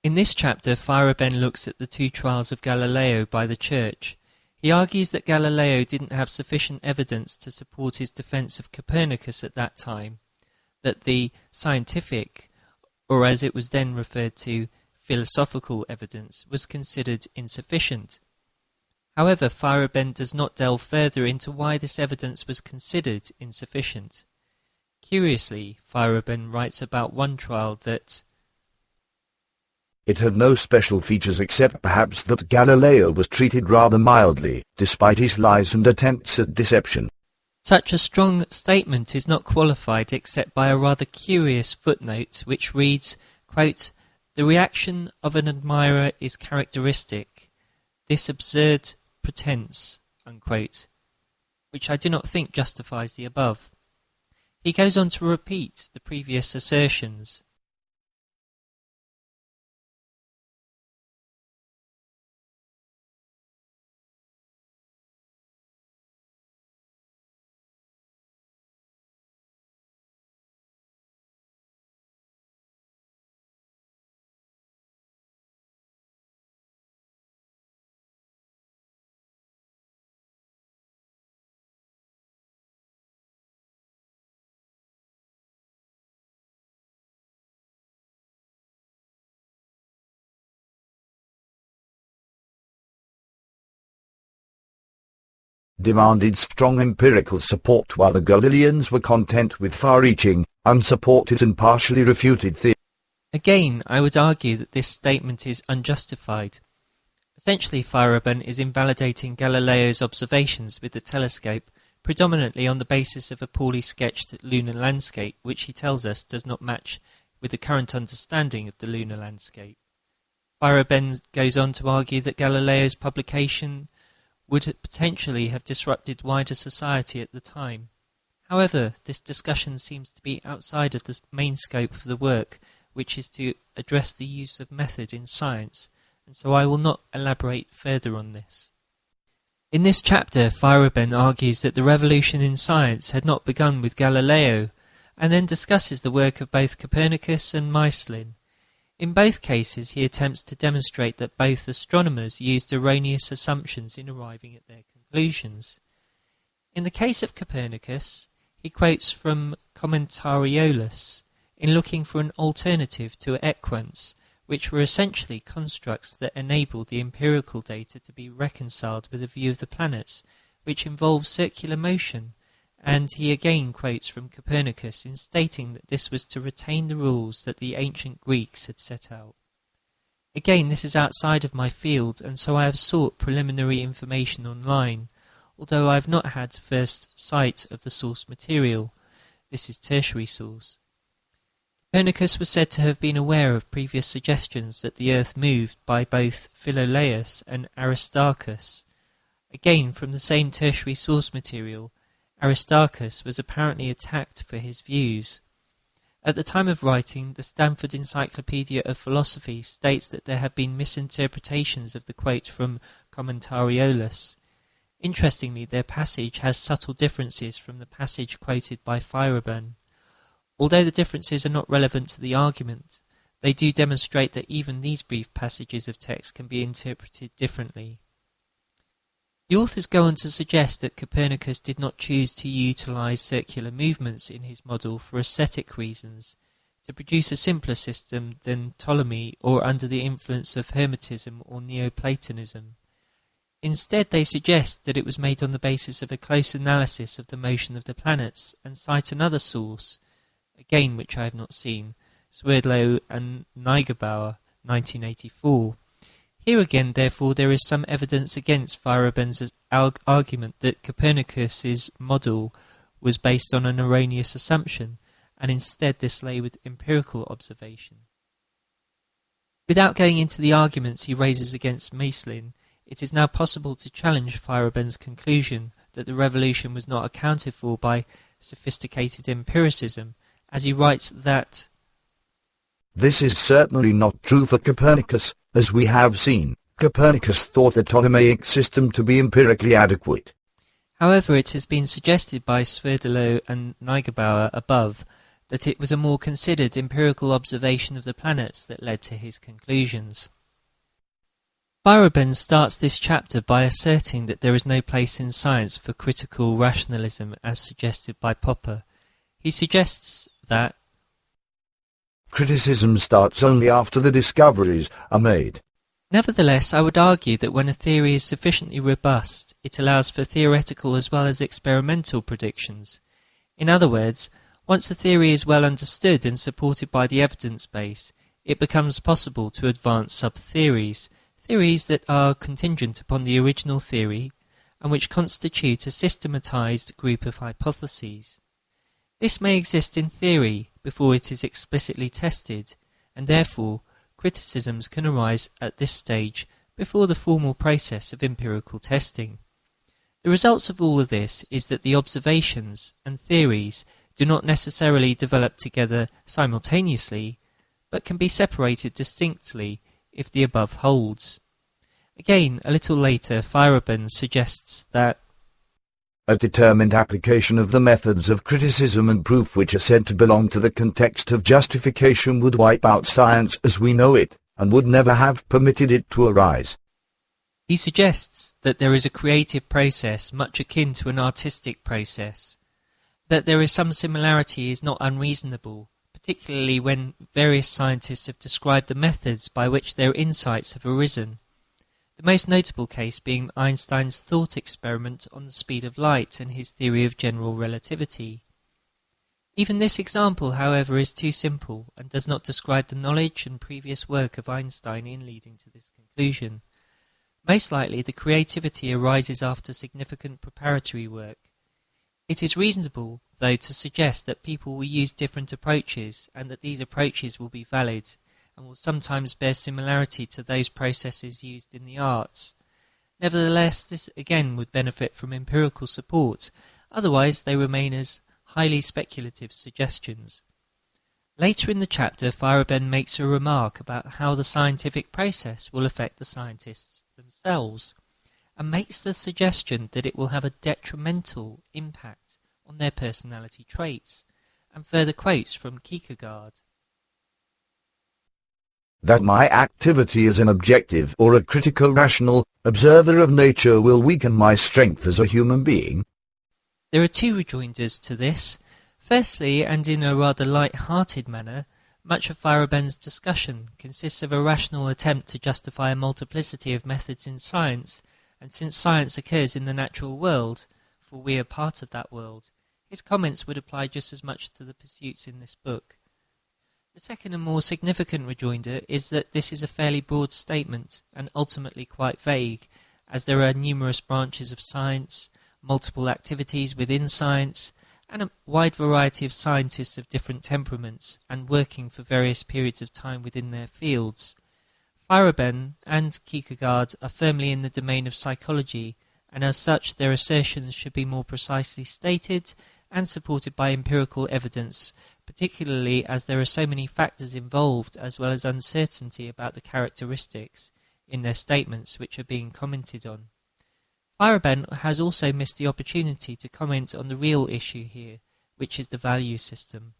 In this chapter, Feyerabend looks at the two trials of Galileo by the Church. He argues that Galileo didn't have sufficient evidence to support his defence of Copernicus at that time, that the scientific, or as it was then referred to, philosophical evidence was considered insufficient. However, Feyerabend does not delve further into why this evidence was considered insufficient. Curiously, Feyerabend writes about one trial that it had no special features except perhaps that Galileo was treated rather mildly, despite his lies and attempts at deception. Such a strong statement is not qualified except by a rather curious footnote which reads, quote, "The reaction of an admirer is characteristic. This absurd pretense," unquote, which I do not think justifies the above. He goes on to repeat the previous assertions. Demanded strong empirical support while the Galileans were content with far-reaching, unsupported and partially refuted theories. Again, I would argue that this statement is unjustified. Essentially, Feyerabend is invalidating Galileo's observations with the telescope predominantly on the basis of a poorly sketched lunar landscape, which he tells us does not match with the current understanding of the lunar landscape. Feyerabend goes on to argue that Galileo's publication would potentially have disrupted wider society at the time. However, this discussion seems to be outside of the main scope of the work, which is to address the use of method in science, and so I will not elaborate further on this. In this chapter, Feyerabend argues that the revolution in science had not begun with Galileo, and then discusses the work of both Copernicus and Maestlin. In both cases, he attempts to demonstrate that both astronomers used erroneous assumptions in arriving at their conclusions. In the case of Copernicus, he quotes from Commentariolus in looking for an alternative to equants, which were essentially constructs that enabled the empirical data to be reconciled with a view of the planets, which involved circular motion, and he again quotes from Copernicus in stating that this was to retain the rules that the ancient Greeks had set out. Again, this is outside of my field, and so I have sought preliminary information online, although I have not had first sight of the source material. This is tertiary source. Copernicus was said to have been aware of previous suggestions that the Earth moved by both Philolaus and Aristarchus. Again, from the same tertiary source material, Aristarchus was apparently attacked for his views. At the time of writing, the Stanford Encyclopedia of Philosophy states that there have been misinterpretations of the quote from Commentariolus. Interestingly, their passage has subtle differences from the passage quoted by Feyerabend. Although the differences are not relevant to the argument, they do demonstrate that even these brief passages of text can be interpreted differently. The authors go on to suggest that Copernicus did not choose to utilize circular movements in his model for aesthetic reasons, to produce a simpler system than Ptolemy or under the influence of Hermetism or Neoplatonism. Instead, they suggest that it was made on the basis of a close analysis of the motion of the planets, and cite another source, again which I have not seen, Swerdlow and Neugebauer, 1984. Here again, therefore, there is some evidence against Feyerabend's argument that Copernicus's model was based on an erroneous assumption, and instead this lay with empirical observation. Without going into the arguments he raises against Maestlin, it is now possible to challenge Feyerabend's conclusion that the revolution was not accounted for by sophisticated empiricism, as he writes that this is certainly not true for Copernicus, as we have seen. Copernicus thought the Ptolemaic system to be empirically adequate. However, it has been suggested by Swerdlow and Neugebauer above that it was a more considered empirical observation of the planets that led to his conclusions. Feyerabend starts this chapter by asserting that there is no place in science for critical rationalism as suggested by Popper. He suggests that criticism starts only after the discoveries are made. Nevertheless, I would argue that when a theory is sufficiently robust, it allows for theoretical as well as experimental predictions. In other words, once a theory is well understood and supported by the evidence base, it becomes possible to advance sub-theories, theories that are contingent upon the original theory and which constitute a systematized group of hypotheses. This may exist in theory before it is explicitly tested, and therefore criticisms can arise at this stage before the formal process of empirical testing. The results of all of this is that the observations and theories do not necessarily develop together simultaneously, but can be separated distinctly if the above holds. Again, a little later, Feyerabend suggests that a determined application of the methods of criticism and proof which are said to belong to the context of justification would wipe out science as we know it, and would never have permitted it to arise. He suggests that there is a creative process much akin to an artistic process. That there is some similarity is not unreasonable, particularly when various scientists have described the methods by which their insights have arisen. The most notable case being Einstein's thought experiment on the speed of light and his theory of general relativity. Even this example, however, is too simple and does not describe the knowledge and previous work of Einstein in leading to this conclusion. Most likely the creativity arises after significant preparatory work. It is reasonable, though, to suggest that people will use different approaches and that these approaches will be valid and will sometimes bear similarity to those processes used in the arts. Nevertheless, this again would benefit from empirical support, otherwise they remain as highly speculative suggestions. Later in the chapter, Feyerabend makes a remark about how the scientific process will affect the scientists themselves, and makes the suggestion that it will have a detrimental impact on their personality traits, and further quotes from Kierkegaard. That my activity as an objective or a critical rational observer of nature will weaken my strength as a human being? There are two rejoinders to this. Firstly, and in a rather light-hearted manner, much of Feyerabend's discussion consists of a rational attempt to justify a multiplicity of methods in science, and since science occurs in the natural world, for we are part of that world, his comments would apply just as much to the pursuits in this book. The second and more significant rejoinder is that this is a fairly broad statement, and ultimately quite vague, as there are numerous branches of science, multiple activities within science, and a wide variety of scientists of different temperaments, and working for various periods of time within their fields. Feyerabend and Kierkegaard are firmly in the domain of psychology, and as such their assertions should be more precisely stated and supported by empirical evidence, particularly as there are so many factors involved as well as uncertainty about the characteristics in their statements which are being commented on. Feyerabend has also missed the opportunity to comment on the real issue here, which is the value system.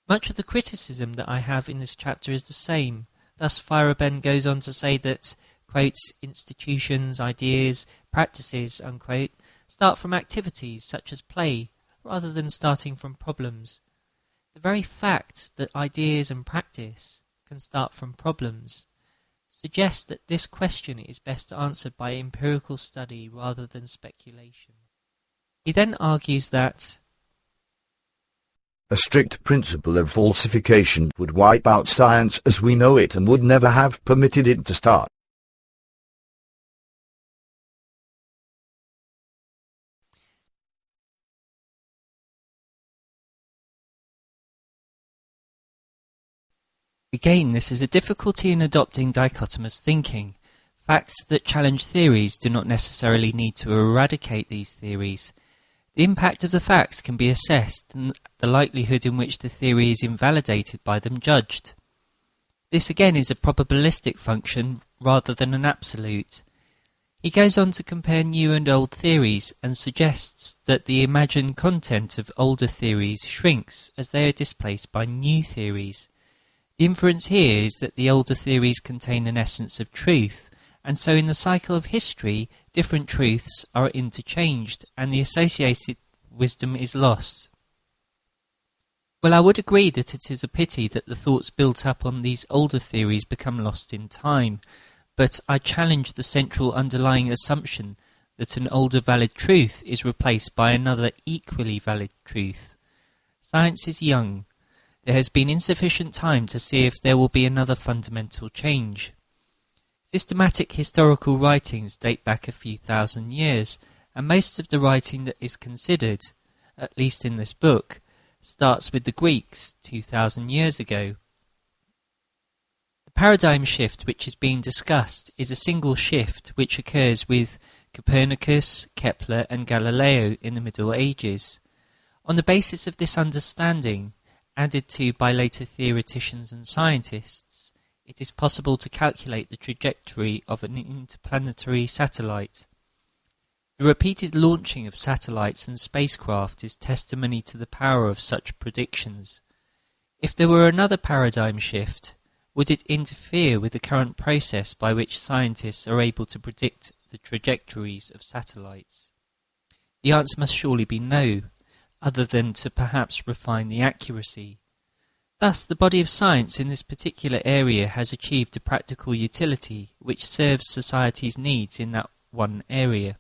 Much of the criticism that I have in this chapter is the same. Thus Feyerabend goes on to say that, quote, institutions, ideas, practices, unquote, start from activities such as play, rather than starting from problems. The very fact that ideas and practice can start from problems suggests that this question is best answered by empirical study rather than speculation. He then argues that a strict principle of falsification would wipe out science as we know it and would never have permitted it to start. Again, this is a difficulty in adopting dichotomous thinking. Facts that challenge theories do not necessarily need to eradicate these theories. The impact of the facts can be assessed and the likelihood in which the theory is invalidated by them judged. This again is a probabilistic function rather than an absolute. He goes on to compare new and old theories and suggests that the imagined content of older theories shrinks as they are displaced by new theories. The inference here is that the older theories contain an essence of truth, and so in the cycle of history, different truths are interchanged, and the associated wisdom is lost. Well, I would agree that it is a pity that the thoughts built up on these older theories become lost in time, but I challenge the central underlying assumption that an older valid truth is replaced by another equally valid truth. Science is young. There has been insufficient time to see if there will be another fundamental change. Systematic historical writings date back a few thousand years, and most of the writing that is considered, at least in this book, starts with the Greeks 2,000 years ago. The paradigm shift which is being discussed is a single shift which occurs with Copernicus, Kepler and Galileo in the Middle Ages. On the basis of this understanding, added to by later theoreticians and scientists, it is possible to calculate the trajectory of an interplanetary satellite. The repeated launching of satellites and spacecraft is testimony to the power of such predictions. If there were another paradigm shift, would it interfere with the current process by which scientists are able to predict the trajectories of satellites? The answer must surely be no, other than to perhaps refine the accuracy. Thus, the body of science in this particular area has achieved a practical utility which serves society's needs in that one area.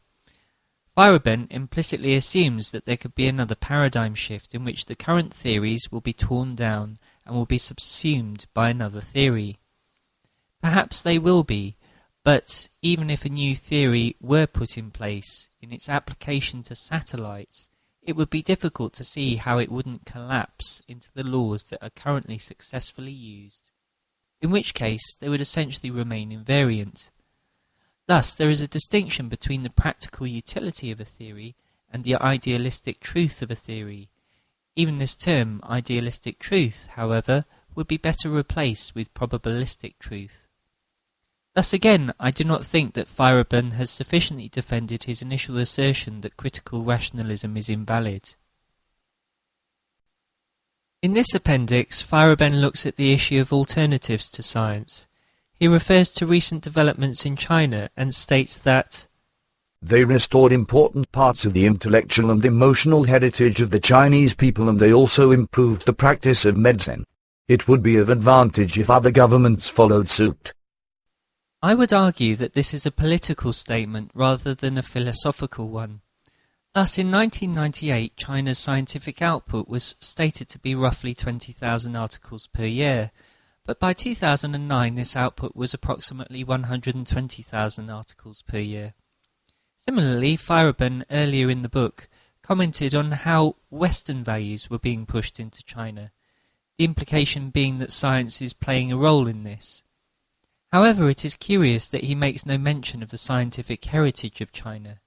Feyerabend implicitly assumes that there could be another paradigm shift in which the current theories will be torn down and will be subsumed by another theory. Perhaps they will be, but even if a new theory were put in place in its application to satellites, it would be difficult to see how it wouldn't collapse into the laws that are currently successfully used, in which case they would essentially remain invariant. Thus, there is a distinction between the practical utility of a theory and the idealistic truth of a theory. Even this term, idealistic truth, however, would be better replaced with probabilistic truth. Thus again, I do not think that Feyerabend has sufficiently defended his initial assertion that critical rationalism is invalid. In this appendix, Feyerabend looks at the issue of alternatives to science. He refers to recent developments in China and states that they restored important parts of the intellectual and emotional heritage of the Chinese people, and they also improved the practice of medicine. It would be of advantage if other governments followed suit. I would argue that this is a political statement rather than a philosophical one. Thus, in 1998, China's scientific output was stated to be roughly 20,000 articles per year, but by 2009 this output was approximately 120,000 articles per year. Similarly, Feyerabend earlier in the book commented on how Western values were being pushed into China, the implication being that science is playing a role in this. However, it is curious that he makes no mention of the scientific heritage of China.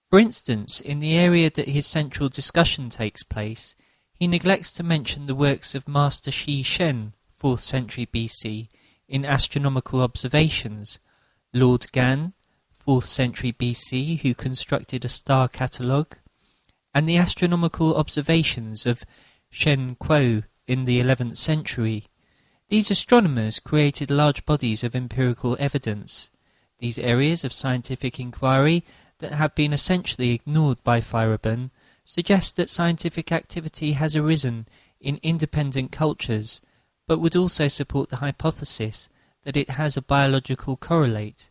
For instance, in the area that his central discussion takes place, he neglects to mention the works of Master Shi Shen, 4th century BC, in astronomical observations, Lord Gan, 4th century BC, who constructed a star catalogue, and the astronomical observations of Shen Kuo in the 11th century. These astronomers created large bodies of empirical evidence. These areas of scientific inquiry that have been essentially ignored by Feyerabend suggest that scientific activity has arisen in independent cultures, but would also support the hypothesis that it has a biological correlate.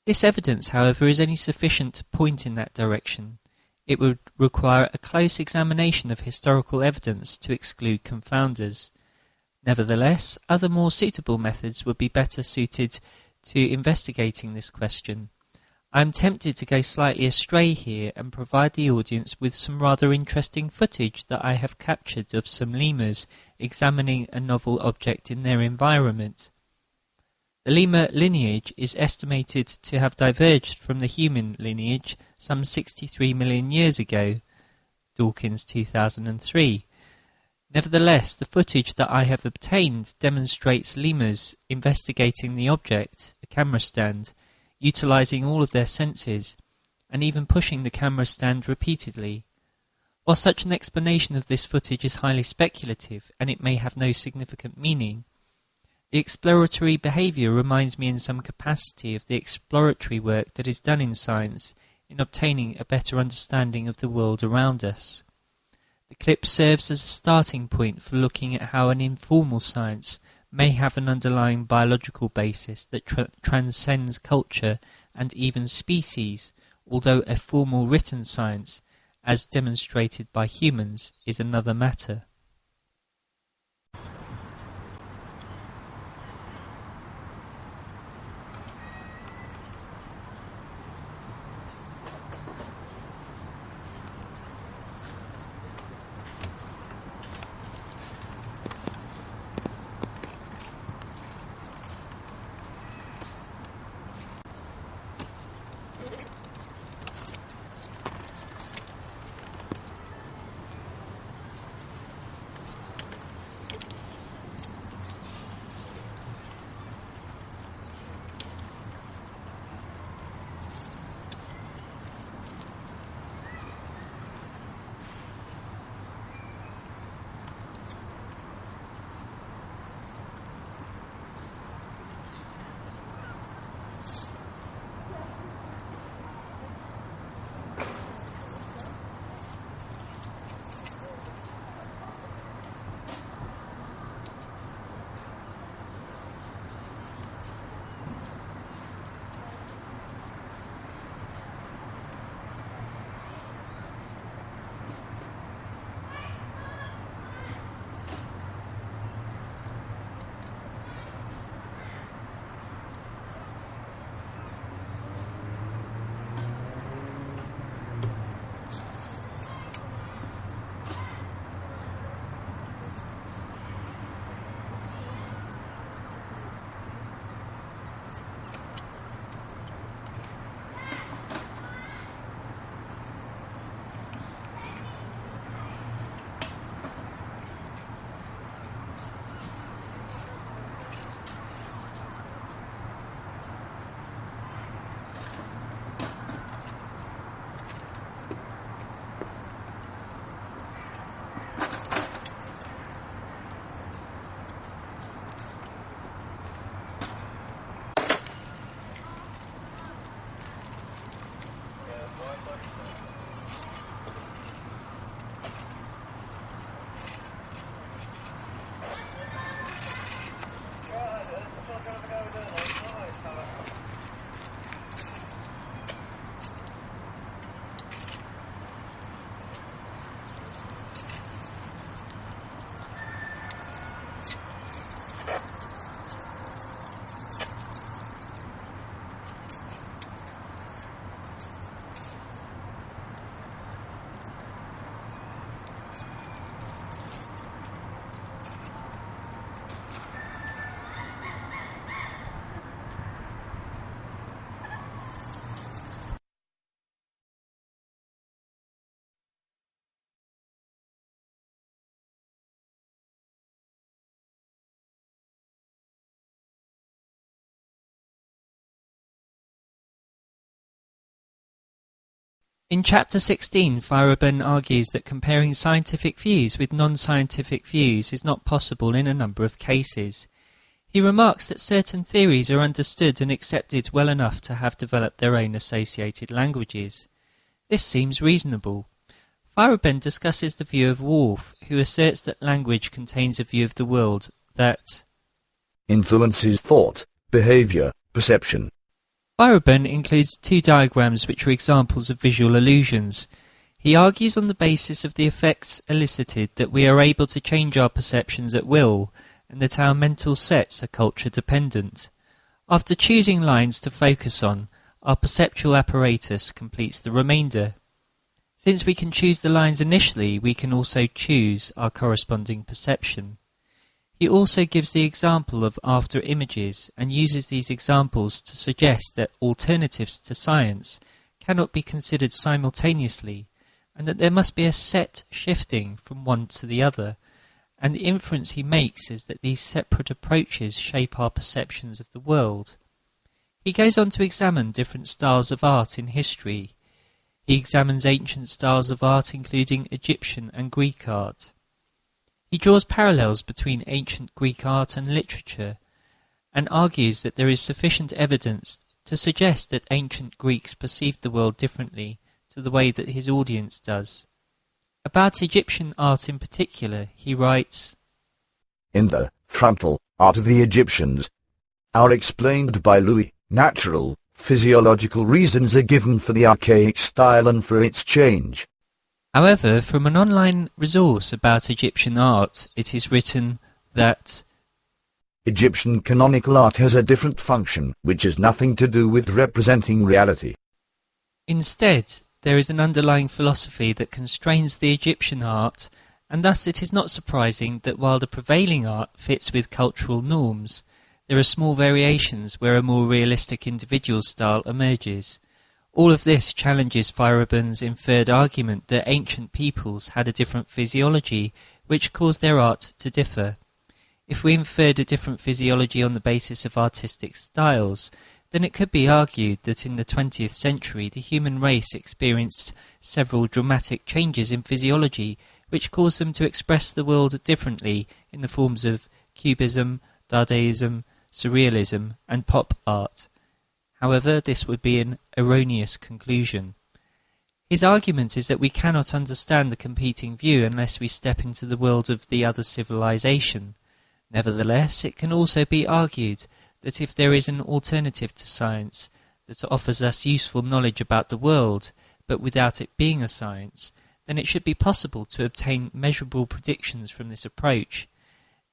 This evidence, however, is only sufficient to point in that direction. It would require a close examination of historical evidence to exclude confounders. Nevertheless, other more suitable methods would be better suited to investigating this question. I am tempted to go slightly astray here and provide the audience with some rather interesting footage that I have captured of some lemurs examining a novel object in their environment. The lemur lineage is estimated to have diverged from the human lineage some 63 million years ago, Dawkins 2003. Nevertheless, the footage that I have obtained demonstrates lemurs investigating the object, a camera stand, utilizing all of their senses, and even pushing the camera stand repeatedly. While such an explanation of this footage is highly speculative, and it may have no significant meaning, the exploratory behavior reminds me in some capacity of the exploratory work that is done in science in obtaining a better understanding of the world around us. The clip serves as a starting point for looking at how an informal science may have an underlying biological basis that transcends culture and even species, although a formal written science, as demonstrated by humans, is another matter. In Chapter 16, Feyerabend argues that comparing scientific views with non-scientific views is not possible in a number of cases. He remarks that certain theories are understood and accepted well enough to have developed their own associated languages. This seems reasonable. Feyerabend discusses the view of Wolff, who asserts that language contains a view of the world that influences thought, behavior, perception. Feyerabend includes two diagrams which are examples of visual illusions. He argues on the basis of the effects elicited that we are able to change our perceptions at will, and that our mental sets are culture dependent. After choosing lines to focus on, our perceptual apparatus completes the remainder. Since we can choose the lines initially, we can also choose our corresponding perception. He also gives the example of after images and uses these examples to suggest that alternatives to science cannot be considered simultaneously, and that there must be a set shifting from one to the other, and the inference he makes is that these separate approaches shape our perceptions of the world. He goes on to examine different styles of art in history. He examines ancient styles of art including Egyptian and Greek art. He draws parallels between ancient Greek art and literature, and argues that there is sufficient evidence to suggest that ancient Greeks perceived the world differently to the way that his audience does. About Egyptian art in particular, he writes, In the frontal art of the Egyptians are explained by Louis, natural, physiological reasons are given for the archaic style and for its change. However, from an online resource about Egyptian art, it is written that Egyptian canonical art has a different function, which has nothing to do with representing reality. instead there is an underlying philosophy that constrains the Egyptian art, and thus it is not surprising that while the prevailing art fits with cultural norms, there are small variations where a more realistic individual style emerges. All of this challenges Feyerabend's inferred argument that ancient peoples had a different physiology, which caused their art to differ. If we inferred a different physiology on the basis of artistic styles, then it could be argued that in the 20th century the human race experienced several dramatic changes in physiology, which caused them to express the world differently in the forms of Cubism, Dadaism, Surrealism, and pop art. However, this would be an erroneous conclusion. His argument is that we cannot understand the competing view unless we step into the world of the other civilization. Nevertheless, it can also be argued that if there is an alternative to science that offers us useful knowledge about the world, but without it being a science, then it should be possible to obtain measurable predictions from this approach.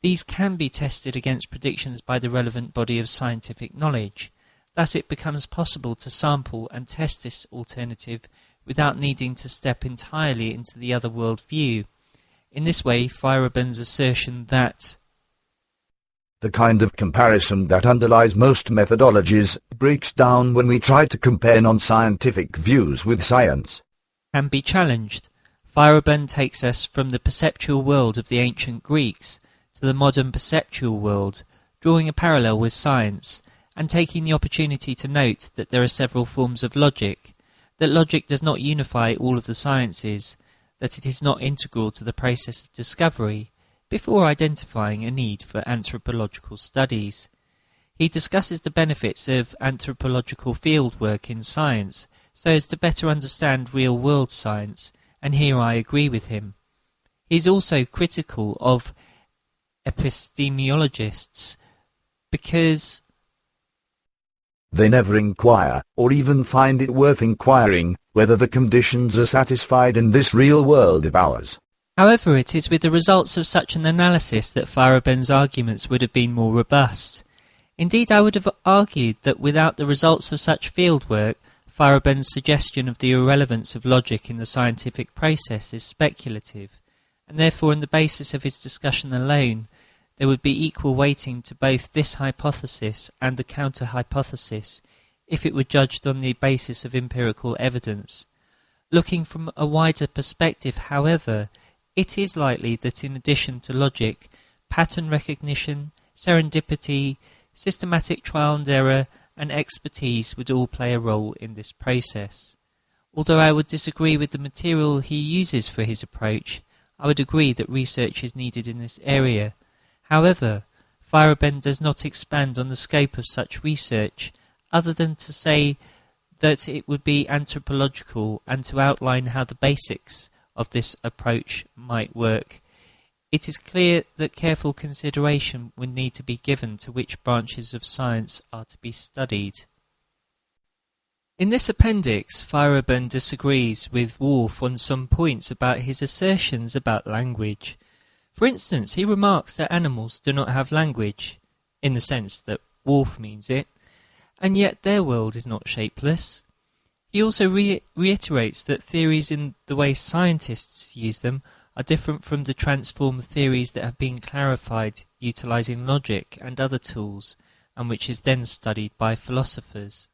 These can be tested against predictions by the relevant body of scientific knowledge. Thus it becomes possible to sample and test this alternative without needing to step entirely into the other world view. In this way, Feyerabend's assertion that the kind of comparison that underlies most methodologies breaks down when we try to compare non-scientific views with science can be challenged. Feyerabend takes us from the perceptual world of the ancient Greeks to the modern perceptual world, drawing a parallel with science, and taking the opportunity to note that there are several forms of logic, that logic does not unify all of the sciences, that it is not integral to the process of discovery, before identifying a need for anthropological studies. He discusses the benefits of anthropological fieldwork in science so as to better understand real-world science, and here I agree with him. He is also critical of epistemologists because they never inquire, or even find it worth inquiring, whether the conditions are satisfied in this real world of ours. However, it is with the results of such an analysis that Feyerabend's arguments would have been more robust. Indeed, I would have argued that without the results of such fieldwork, Feyerabend's suggestion of the irrelevance of logic in the scientific process is speculative, and therefore on the basis of his discussion alone, there would be equal weighting to both this hypothesis and the counter-hypothesis, if it were judged on the basis of empirical evidence. Looking from a wider perspective, however, it is likely that in addition to logic, pattern recognition, serendipity, systematic trial and error, and expertise would all play a role in this process. Although I would disagree with the material he uses for his approach, I would agree that research is needed in this area. However, Feyerabend does not expand on the scope of such research, other than to say that it would be anthropological and to outline how the basics of this approach might work. it is clear that careful consideration would need to be given to which branches of science are to be studied. In this appendix, Feyerabend disagrees with Wolff on some points about his assertions about language. For instance, he remarks that animals do not have language, in the sense that Wolff means it, and yet their world is not shapeless. He also reiterates that theories in the way scientists use them are different from the transformed theories that have been clarified utilizing logic and other tools, and which is then studied by philosophers.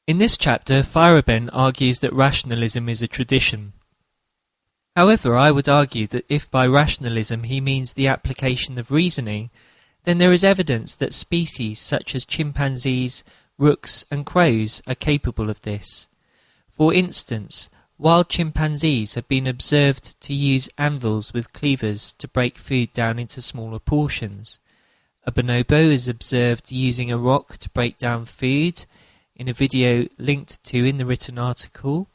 In this chapter, Feyerabend argues that rationalism is a tradition. However, I would argue that if by rationalism he means the application of reasoning, then there is evidence that species such as chimpanzees, rooks and crows are capable of this. For instance, wild chimpanzees have been observed to use anvils with cleavers to break food down into smaller portions. A bonobo is observed using a rock to break down food, in a video linked to in the written article.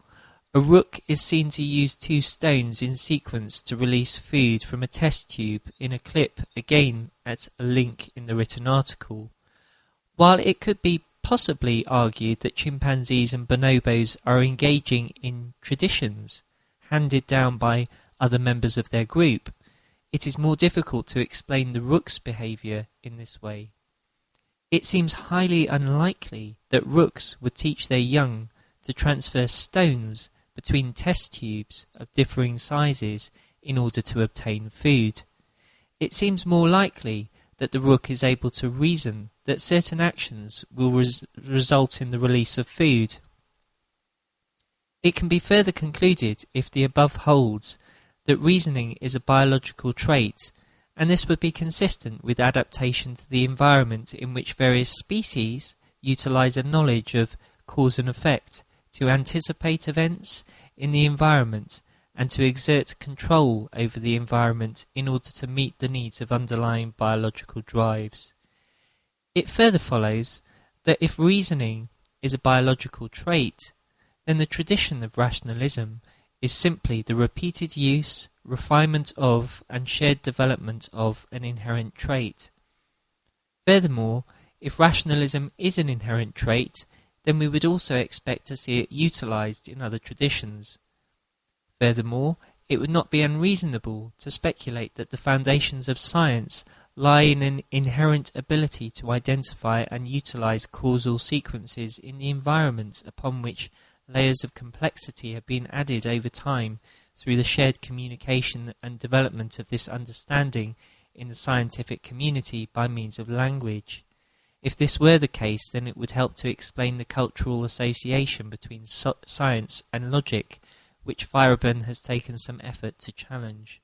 A rook is seen to use two stones in sequence to release food from a test tube in a clip, again at a link in the written article. While it could be possibly argued that chimpanzees and bonobos are engaging in traditions handed down by other members of their group, it is more difficult to explain the rook's behaviour in this way. It seems highly unlikely that rooks would teach their young to transfer stones between test tubes of differing sizes in order to obtain food. It seems more likely that the rook is able to reason that certain actions will result in the release of food. It can be further concluded, if the above holds, that reasoning is a biological trait, and this would be consistent with adaptation to the environment in which various species utilize a knowledge of cause and effect to anticipate events in the environment and to exert control over the environment in order to meet the needs of underlying biological drives. It further follows that if reasoning is a biological trait, then the tradition of rationalism is simply the repeated use, refinement of, and shared development of an inherent trait. Furthermore, if rationalism is an inherent trait, then we would also expect to see it utilized in other traditions. Furthermore, it would not be unreasonable to speculate that the foundations of science lie in an inherent ability to identify and utilize causal sequences in the environment upon which layers of complexity have been added over time through the shared communication and development of this understanding in the scientific community by means of language. If this were the case, then it would help to explain the cultural association between science and logic, which Feyerabend has taken some effort to challenge.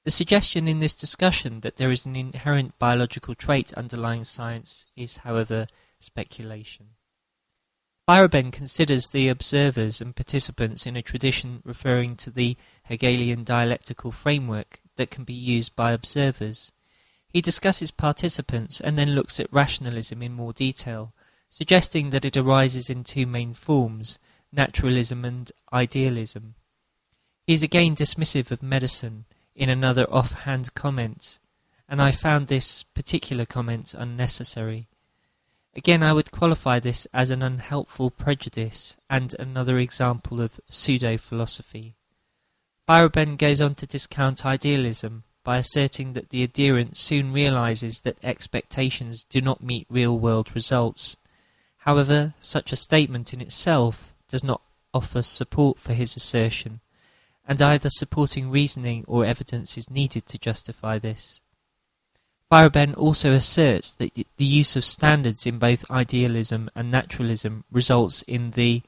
The suggestion in this discussion that there is an inherent biological trait underlying science is, however, speculation. Feyerabend considers the observers and participants in a tradition referring to the Hegelian dialectical framework that can be used by observers. He discusses participants and then looks at rationalism in more detail, suggesting that it arises in two main forms, naturalism and idealism. He is again dismissive of medicine in another off-hand comment, and I found this particular comment unnecessary. Again, I would qualify this as an unhelpful prejudice and another example of pseudo-philosophy. Feyerabend goes on to discount idealism by asserting that the adherent soon realizes that expectations do not meet real-world results. However, such a statement in itself does not offer support for his assertion, and either supporting reasoning or evidence is needed to justify this. Feyerabend also asserts that the use of standards in both idealism and naturalism results in the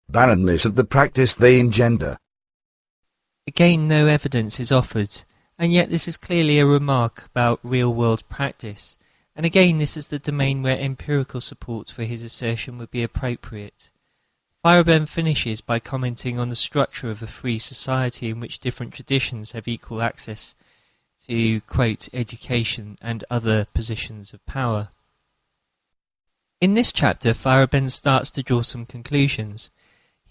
barrenness of the practice they engender. Again, no evidence is offered, and yet this is clearly a remark about real-world practice. And again, this is the domain where empirical support for his assertion would be appropriate. Feyerabend finishes by commenting on the structure of a free society in which different traditions have equal access to, quote, education and other positions of power. In this chapter, Feyerabend starts to draw some conclusions.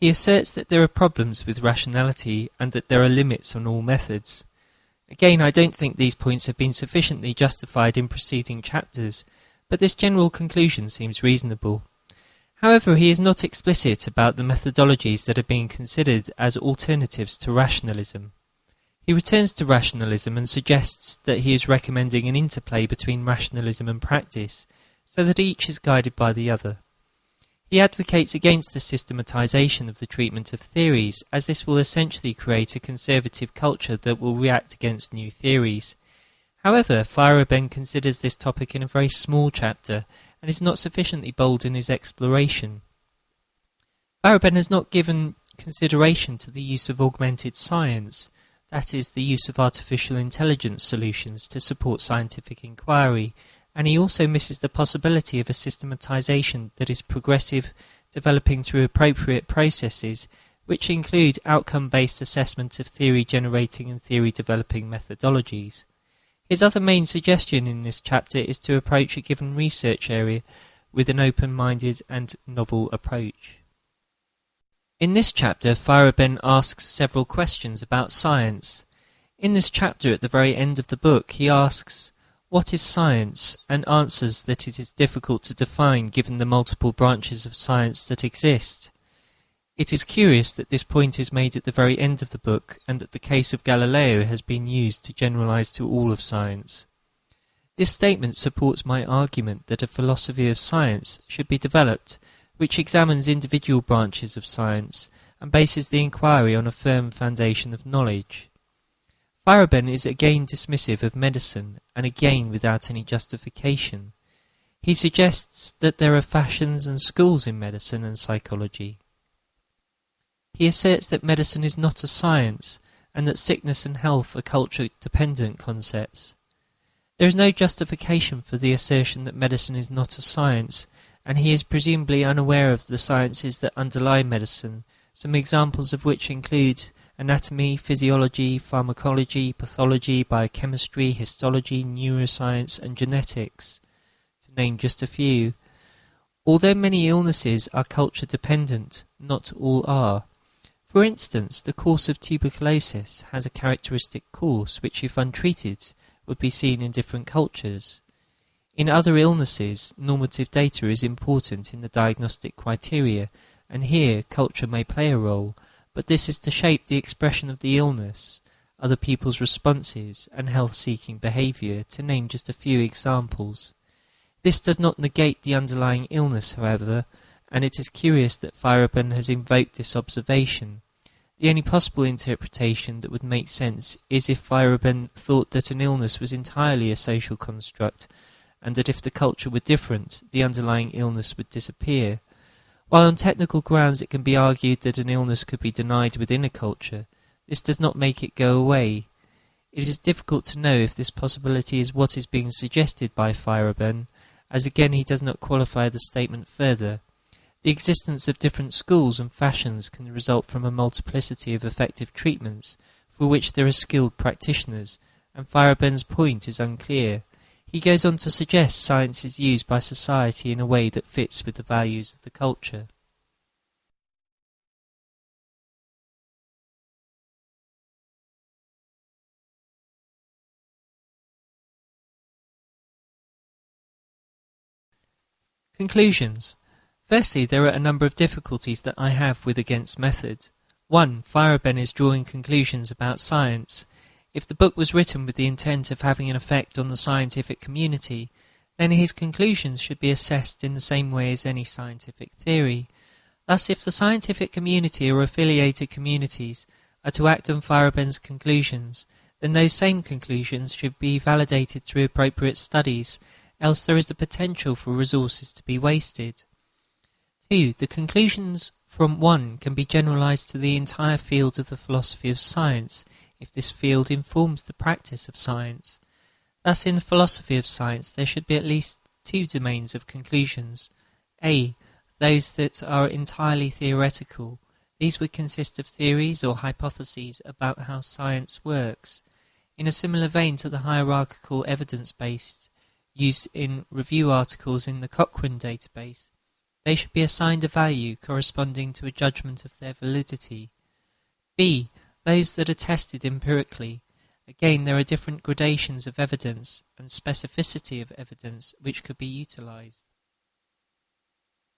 He asserts that there are problems with rationality and that there are limits on all methods. Again, I don't think these points have been sufficiently justified in preceding chapters, but this general conclusion seems reasonable. However, he is not explicit about the methodologies that are being considered as alternatives to rationalism. He returns to rationalism and suggests that he is recommending an interplay between rationalism and practice, so that each is guided by the other. He advocates against the systematization of the treatment of theories, as this will essentially create a conservative culture that will react against new theories. However, Feyerabend considers this topic in a very small chapter, and is not sufficiently bold in his exploration. Feyerabend has not given consideration to the use of augmented science, that is, the use of artificial intelligence solutions to support scientific inquiry, and he also misses the possibility of a systematization that is progressive, developing through appropriate processes, which include outcome-based assessment of theory-generating and theory-developing methodologies. His other main suggestion in this chapter is to approach a given research area with an open-minded and novel approach. In this chapter, Feyerabend asks several questions about science. In this chapter, at the very end of the book, he asks, "What is science?" and answers that it is difficult to define given the multiple branches of science that exist. It is curious that this point is made at the very end of the book, and that the case of Galileo has been used to generalize to all of science. This statement supports my argument that a philosophy of science should be developed, which examines individual branches of science, and bases the inquiry on a firm foundation of knowledge. Feyerabend is again dismissive of medicine, and again without any justification. He suggests that there are fashions and schools in medicine and psychology. He asserts that medicine is not a science, and that sickness and health are culture-dependent concepts. There is no justification for the assertion that medicine is not a science, and he is presumably unaware of the sciences that underlie medicine, some examples of which include anatomy, physiology, pharmacology, pathology, biochemistry, histology, neuroscience, and genetics, to name just a few. Although many illnesses are culture-dependent, not all are. For instance, the course of tuberculosis has a characteristic course which, if untreated, would be seen in different cultures. In other illnesses, normative data is important in the diagnostic criteria, and here culture may play a role, but this is to shape the expression of the illness, other people's responses, and health-seeking behaviour, to name just a few examples. This does not negate the underlying illness, however, and it is curious that Feyerabend has invoked this observation. The only possible interpretation that would make sense is if Feyerabend thought that an illness was entirely a social construct, and that if the culture were different, the underlying illness would disappear. While on technical grounds it can be argued that an illness could be denied within a culture, this does not make it go away. It is difficult to know if this possibility is what is being suggested by Feyerabend, as again he does not qualify the statement further. The existence of different schools and fashions can result from a multiplicity of effective treatments, for which there are skilled practitioners, and Feyerabend's point is unclear. He goes on to suggest science is used by society in a way that fits with the values of the culture. Conclusions. Firstly, there are a number of difficulties that I have with against method. 1. Feyerabend is drawing conclusions about science. If the book was written with the intent of having an effect on the scientific community, then his conclusions should be assessed in the same way as any scientific theory. Thus, if the scientific community or affiliated communities are to act on Feyerabend's conclusions, then those same conclusions should be validated through appropriate studies, else there is the potential for resources to be wasted. 2. The conclusions from one can be generalized to the entire field of the philosophy of science, if this field informs the practice of science. Thus, in the philosophy of science, there should be at least two domains of conclusions. A. Those that are entirely theoretical. These would consist of theories or hypotheses about how science works. In a similar vein to the hierarchical evidence-based used in review articles in the Cochrane database, they should be assigned a value corresponding to a judgment of their validity. B. Those that are tested empirically. Again, there are different gradations of evidence and specificity of evidence which could be utilized.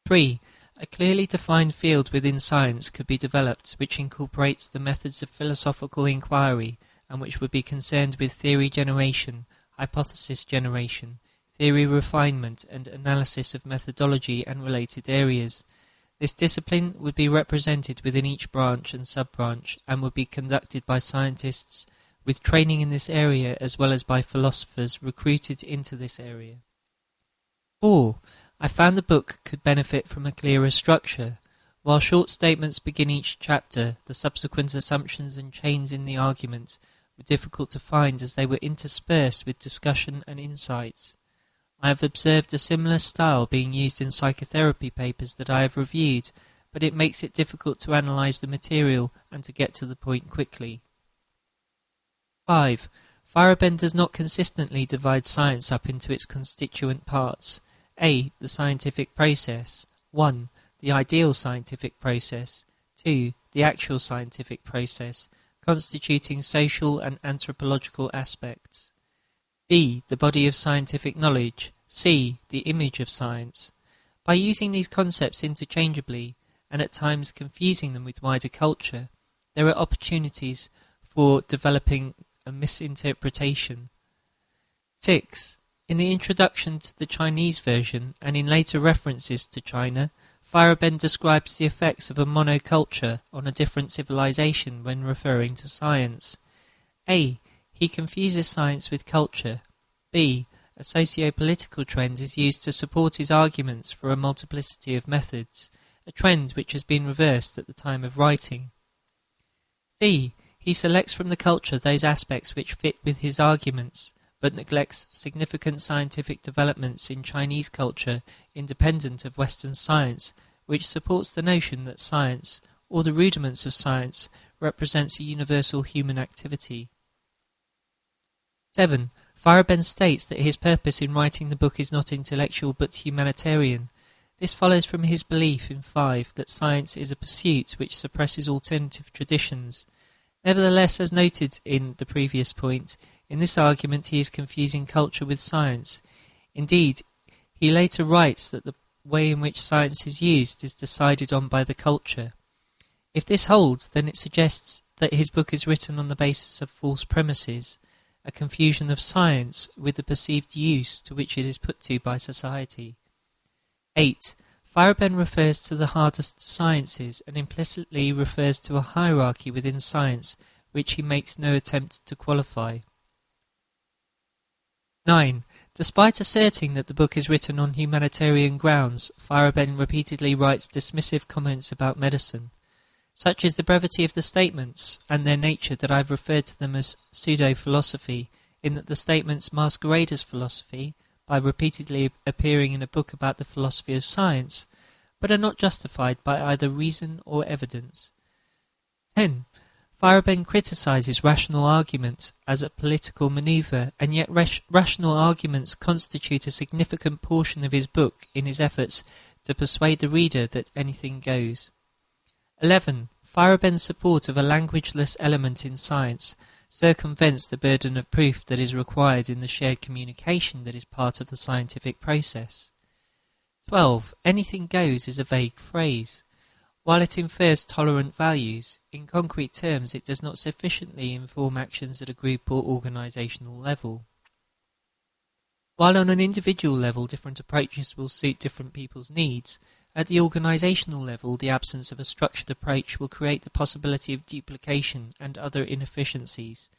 3. A clearly defined field within science could be developed which incorporates the methods of philosophical inquiry and which would be concerned with theory generation, hypothesis generation, theory refinement and analysis of methodology and related areas. This discipline would be represented within each branch and sub-branch and would be conducted by scientists with training in this area as well as by philosophers recruited into this area. 4. I found the book could benefit from a clearer structure. While short statements begin each chapter, the subsequent assumptions and chains in the argument were difficult to find as they were interspersed with discussion and insights. I have observed a similar style being used in psychotherapy papers that I have reviewed, but it makes it difficult to analyze the material and to get to the point quickly. 5. Feyerabend does not consistently divide science up into its constituent parts. A. The scientific process. 1. The ideal scientific process. 2. The actual scientific process, constituting social and anthropological aspects. B. The body of scientific knowledge. C. The image of science. By using these concepts interchangeably, and at times confusing them with wider culture, there are opportunities for developing a misinterpretation. 6. In the introduction to the Chinese version, and in later references to China, Feyerabend describes the effects of a monoculture on a different civilization when referring to science. A. He confuses science with culture. B. A socio-political trend is used to support his arguments for a multiplicity of methods, a trend which has been reversed at the time of writing. C. He selects from the culture those aspects which fit with his arguments, but neglects significant scientific developments in Chinese culture independent of Western science, which supports the notion that science, or the rudiments of science, represents a universal human activity. 7. Feyerabend states that his purpose in writing the book is not intellectual but humanitarian. This follows from his belief in 5 that science is a pursuit which suppresses alternative traditions. Nevertheless, as noted in the previous point, in this argument he is confusing culture with science. Indeed, he later writes that the way in which science is used is decided on by the culture. If this holds, then it suggests that his book is written on the basis of false premises, a confusion of science with the perceived use to which it is put to by society. 8. Feyerabend refers to the hardest sciences and implicitly refers to a hierarchy within science which he makes no attempt to qualify. 9. Despite asserting that the book is written on humanitarian grounds, Feyerabend repeatedly writes dismissive comments about medicine. Such is the brevity of the statements and their nature that I have referred to them as pseudo-philosophy, in that the statements masquerade as philosophy by repeatedly appearing in a book about the philosophy of science, but are not justified by either reason or evidence. 10. Feyerabend criticizes rational argument as a political maneuver, and yet rational arguments constitute a significant portion of his book in his efforts to persuade the reader that anything goes. 11. Feyerabend's support of a languageless element in science circumvents the burden of proof that is required in the shared communication that is part of the scientific process. 12. Anything goes is a vague phrase. While it infers tolerant values, in concrete terms it does not sufficiently inform actions at a group or organisational level. While on an individual level different approaches will suit different people's needs, at the organisational level the absence of a structured approach will create the possibility of duplication and other inefficiencies.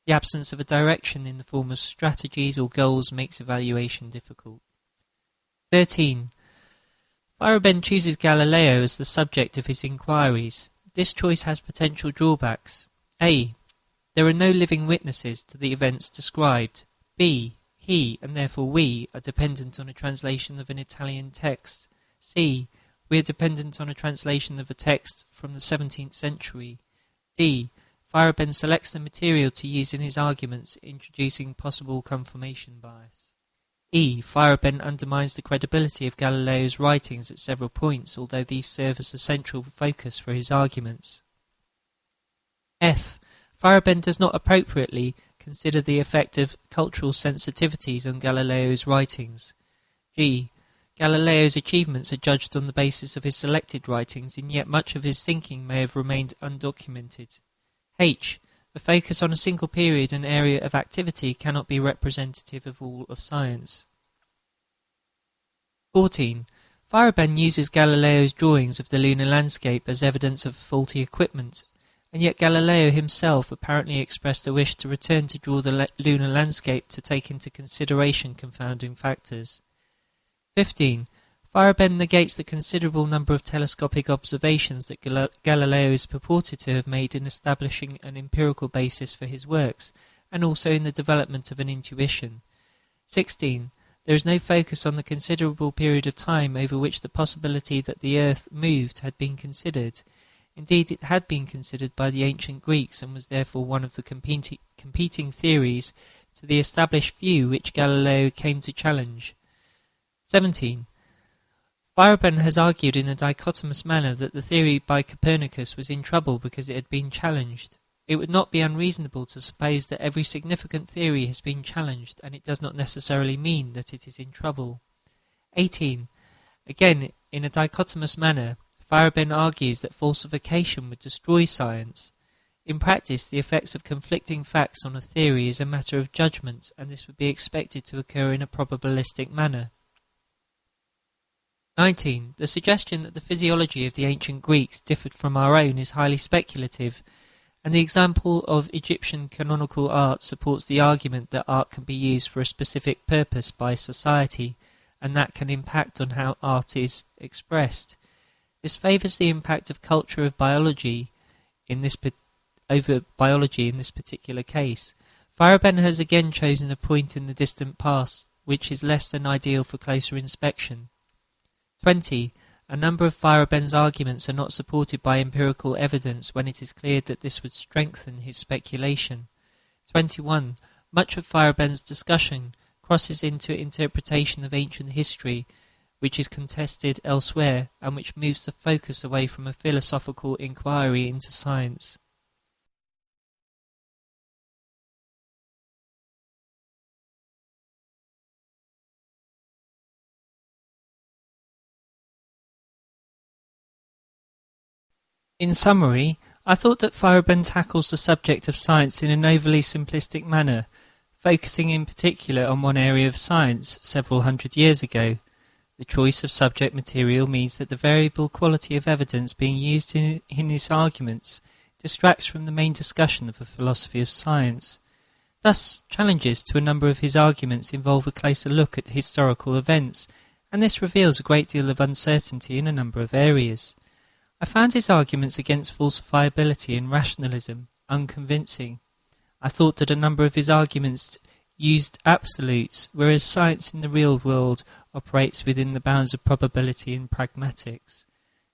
The absence of a direction in the form of strategies or goals makes evaluation difficult. 13. Feyerabend chooses Galileo as the subject of his inquiries. This choice has potential drawbacks. A. There are no living witnesses to the events described. B. He, and therefore we, are dependent on a translation of an Italian text. C. We are dependent on a translation of a text from the 17th century. D. Feyerabend selects the material to use in his arguments, introducing possible confirmation bias. E. Feyerabend undermines the credibility of Galileo's writings at several points, although these serve as the central focus for his arguments. F. Feyerabend does not appropriately consider the effect of cultural sensitivities on Galileo's writings. G. Galileo's achievements are judged on the basis of his selected writings, and yet much of his thinking may have remained undocumented. H. The focus on a single period and area of activity cannot be representative of all of science. 14. Feyerabend uses Galileo's drawings of the lunar landscape as evidence of faulty equipment, and yet Galileo himself apparently expressed a wish to return to draw the lunar landscape to take into consideration confounding factors. 15. Feyerabend negates the considerable number of telescopic observations that Galileo is purported to have made in establishing an empirical basis for his works, and also in the development of an intuition. 16. There is no focus on the considerable period of time over which the possibility that the Earth moved had been considered. Indeed, it had been considered by the ancient Greeks and was therefore one of the competing theories to the established view which Galileo came to challenge. 17. Feyerabend has argued in a dichotomous manner that the theory by Copernicus was in trouble because it had been challenged. It would not be unreasonable to suppose that every significant theory has been challenged, and it does not necessarily mean that it is in trouble. 18. Again, in a dichotomous manner, Feyerabend argues that falsification would destroy science. In practice, the effects of conflicting facts on a theory is a matter of judgment, and this would be expected to occur in a probabilistic manner. 19. The suggestion that the physiology of the ancient Greeks differed from our own is highly speculative, and the example of Egyptian canonical art supports the argument that art can be used for a specific purpose by society, and that can impact on how art is expressed. This favours the impact of culture over biology in this particular case. Feyerabend has again chosen a point in the distant past, which is less than ideal for closer inspection. 20. A number of Feyerabend's arguments are not supported by empirical evidence when it is clear that this would strengthen his speculation. 21. Much of Feyerabend's discussion crosses into interpretation of ancient history, which is contested elsewhere, and which moves the focus away from a philosophical inquiry into science. In summary, I thought that Feyerabend tackles the subject of science in an overly simplistic manner, focusing in particular on one area of science several hundred years ago. The choice of subject material means that the variable quality of evidence being used in his arguments distracts from the main discussion of a philosophy of science. Thus, challenges to a number of his arguments involve a closer look at historical events, and this reveals a great deal of uncertainty in a number of areas. I found his arguments against falsifiability and rationalism unconvincing. I thought that a number of his arguments used absolutes, whereas science in the real world operates within the bounds of probability and pragmatics.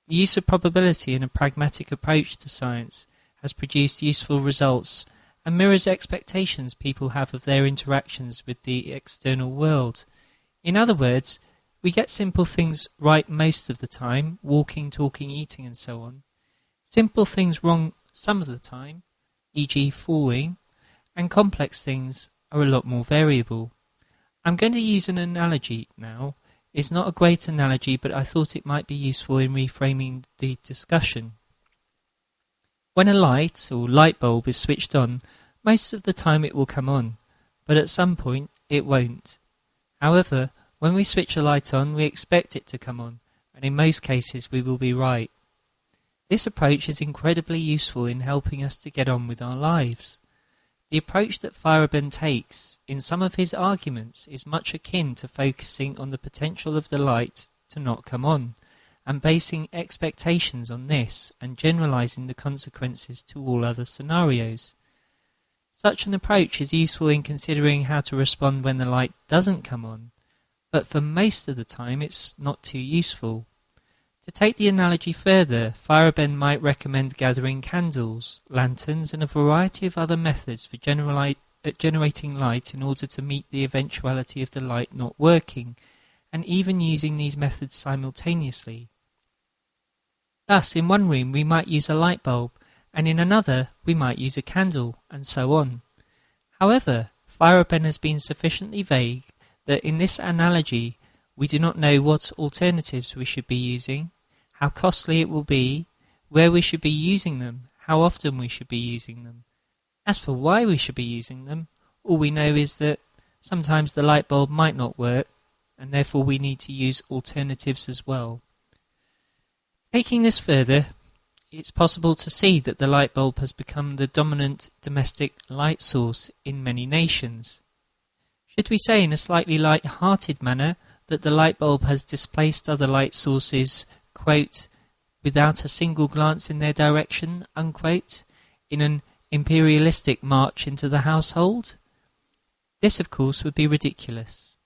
The use of probability in a pragmatic approach to science has produced useful results and mirrors expectations people have of their interactions with the external world. In other words, we get simple things right most of the time, walking, talking, eating and so on. Simple things wrong some of the time, e.g. falling, and complex things are a lot more variable. I'm going to use an analogy now. It's not a great analogy, but I thought it might be useful in reframing the discussion. When a light or light bulb is switched on, most of the time it will come on, but at some point it won't. However, when we switch a light on, we expect it to come on, and in most cases we will be right. This approach is incredibly useful in helping us to get on with our lives. The approach that Feyerabend takes in some of his arguments is much akin to focusing on the potential of the light to not come on, and basing expectations on this and generalizing the consequences to all other scenarios. Such an approach is useful in considering how to respond when the light doesn't come on, but for most of the time it's not too useful. To take the analogy further, Feyerabend might recommend gathering candles, lanterns, and a variety of other methods for generating light in order to meet the eventuality of the light not working, and even using these methods simultaneously. Thus, in one room we might use a light bulb, and in another we might use a candle, and so on. However, Feyerabend has been sufficiently vague that in this analogy we do not know what alternatives we should be using, how costly it will be, where we should be using them, how often we should be using them. As for why we should be using them, all we know is that sometimes the light bulb might not work, and therefore we need to use alternatives as well. Taking this further, it's possible to see that the light bulb has become the dominant domestic light source in many nations. Should we say in a slightly light-hearted manner that the light bulb has displaced other light sources, quote, without a single glance in their direction, unquote, in an imperialistic march into the household? This, of course, would be ridiculous.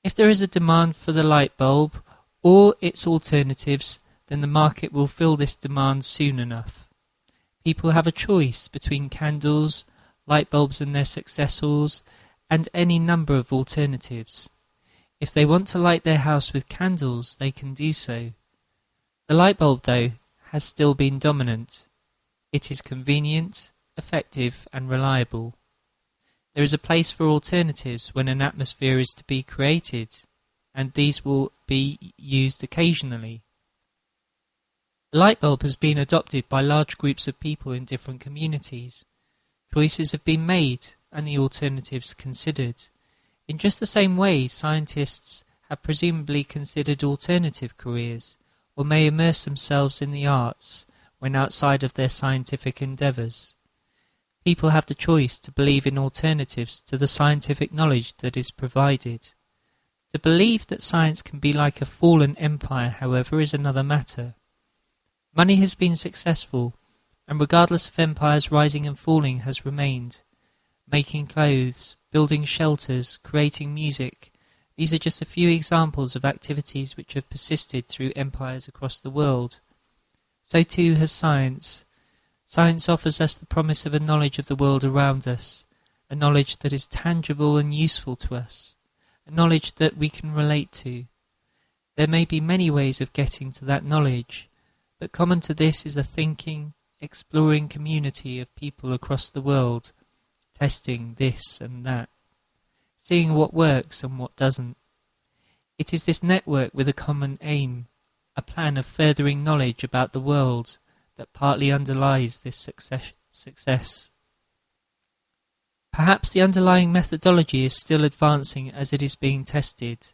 If there is a demand for the light bulb or its alternatives, then the market will fill this demand soon enough. People have a choice between candles, light bulbs and their successors, and any number of alternatives. If they want to light their house with candles, they can do so. The light bulb, though, has still been dominant. It is convenient, effective, and reliable. There is a place for alternatives when an atmosphere is to be created, and these will be used occasionally. The light bulb has been adopted by large groups of people in different communities. Choices have been made and the alternatives considered. In just the same way, scientists have presumably considered alternative careers, or may immerse themselves in the arts when outside of their scientific endeavours. People have the choice to believe in alternatives to the scientific knowledge that is provided. To believe that science can be like a fallen empire, however, is another matter. Money has been successful, and regardless of empires rising and falling, has remained. Making clothes, building shelters, creating music, these are just a few examples of activities which have persisted through empires across the world. So too has science. Science offers us the promise of a knowledge of the world around us, a knowledge that is tangible and useful to us, a knowledge that we can relate to. There may be many ways of getting to that knowledge, but common to this is a thinking, exploring community of people across the world, testing this and that, seeing what works and what doesn't. It is this network with a common aim, a plan of furthering knowledge about the world, that partly underlies this success. Perhaps the underlying methodology is still advancing as it is being tested.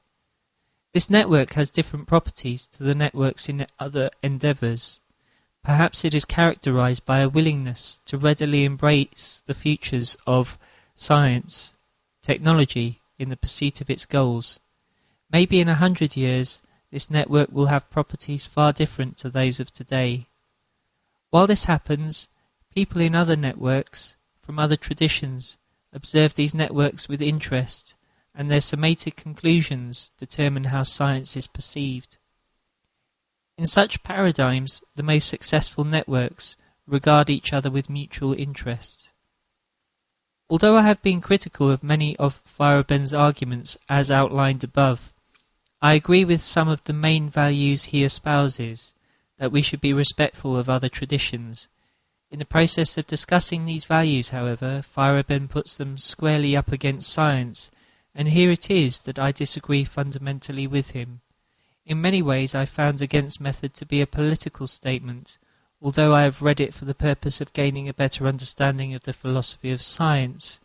This network has different properties to the networks in other endeavours. Perhaps it is characterized by a willingness to readily embrace the futures of science, technology, in the pursuit of its goals. Maybe in 100 years, this network will have properties far different to those of today. While this happens, people in other networks, from other traditions, observe these networks with interest, and their summated conclusions determine how science is perceived. In such paradigms, the most successful networks regard each other with mutual interest. Although I have been critical of many of Feyerabend's arguments as outlined above, I agree with some of the main values he espouses, that we should be respectful of other traditions. In the process of discussing these values, however, Feyerabend puts them squarely up against science, and here it is that I disagree fundamentally with him. In many ways I found Against Method to be a political statement, although I have read it for the purpose of gaining a better understanding of the philosophy of science.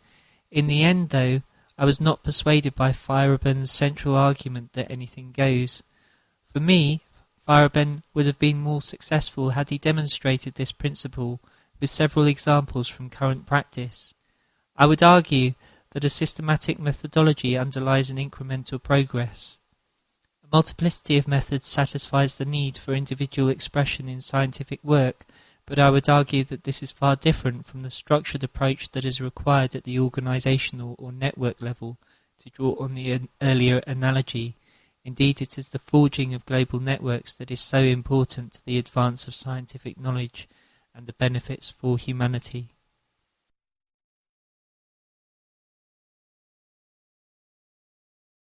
In the end, though, I was not persuaded by Feyerabend's central argument that anything goes. For me, Feyerabend would have been more successful had he demonstrated this principle with several examples from current practice. I would argue that a systematic methodology underlies an incremental progress. A multiplicity of methods satisfies the need for individual expression in scientific work, but I would argue that this is far different from the structured approach that is required at the organizational or network level, to draw on the earlier analogy, Indeed, it is the forging of global networks that is so important to the advance of scientific knowledge and the benefits for humanity.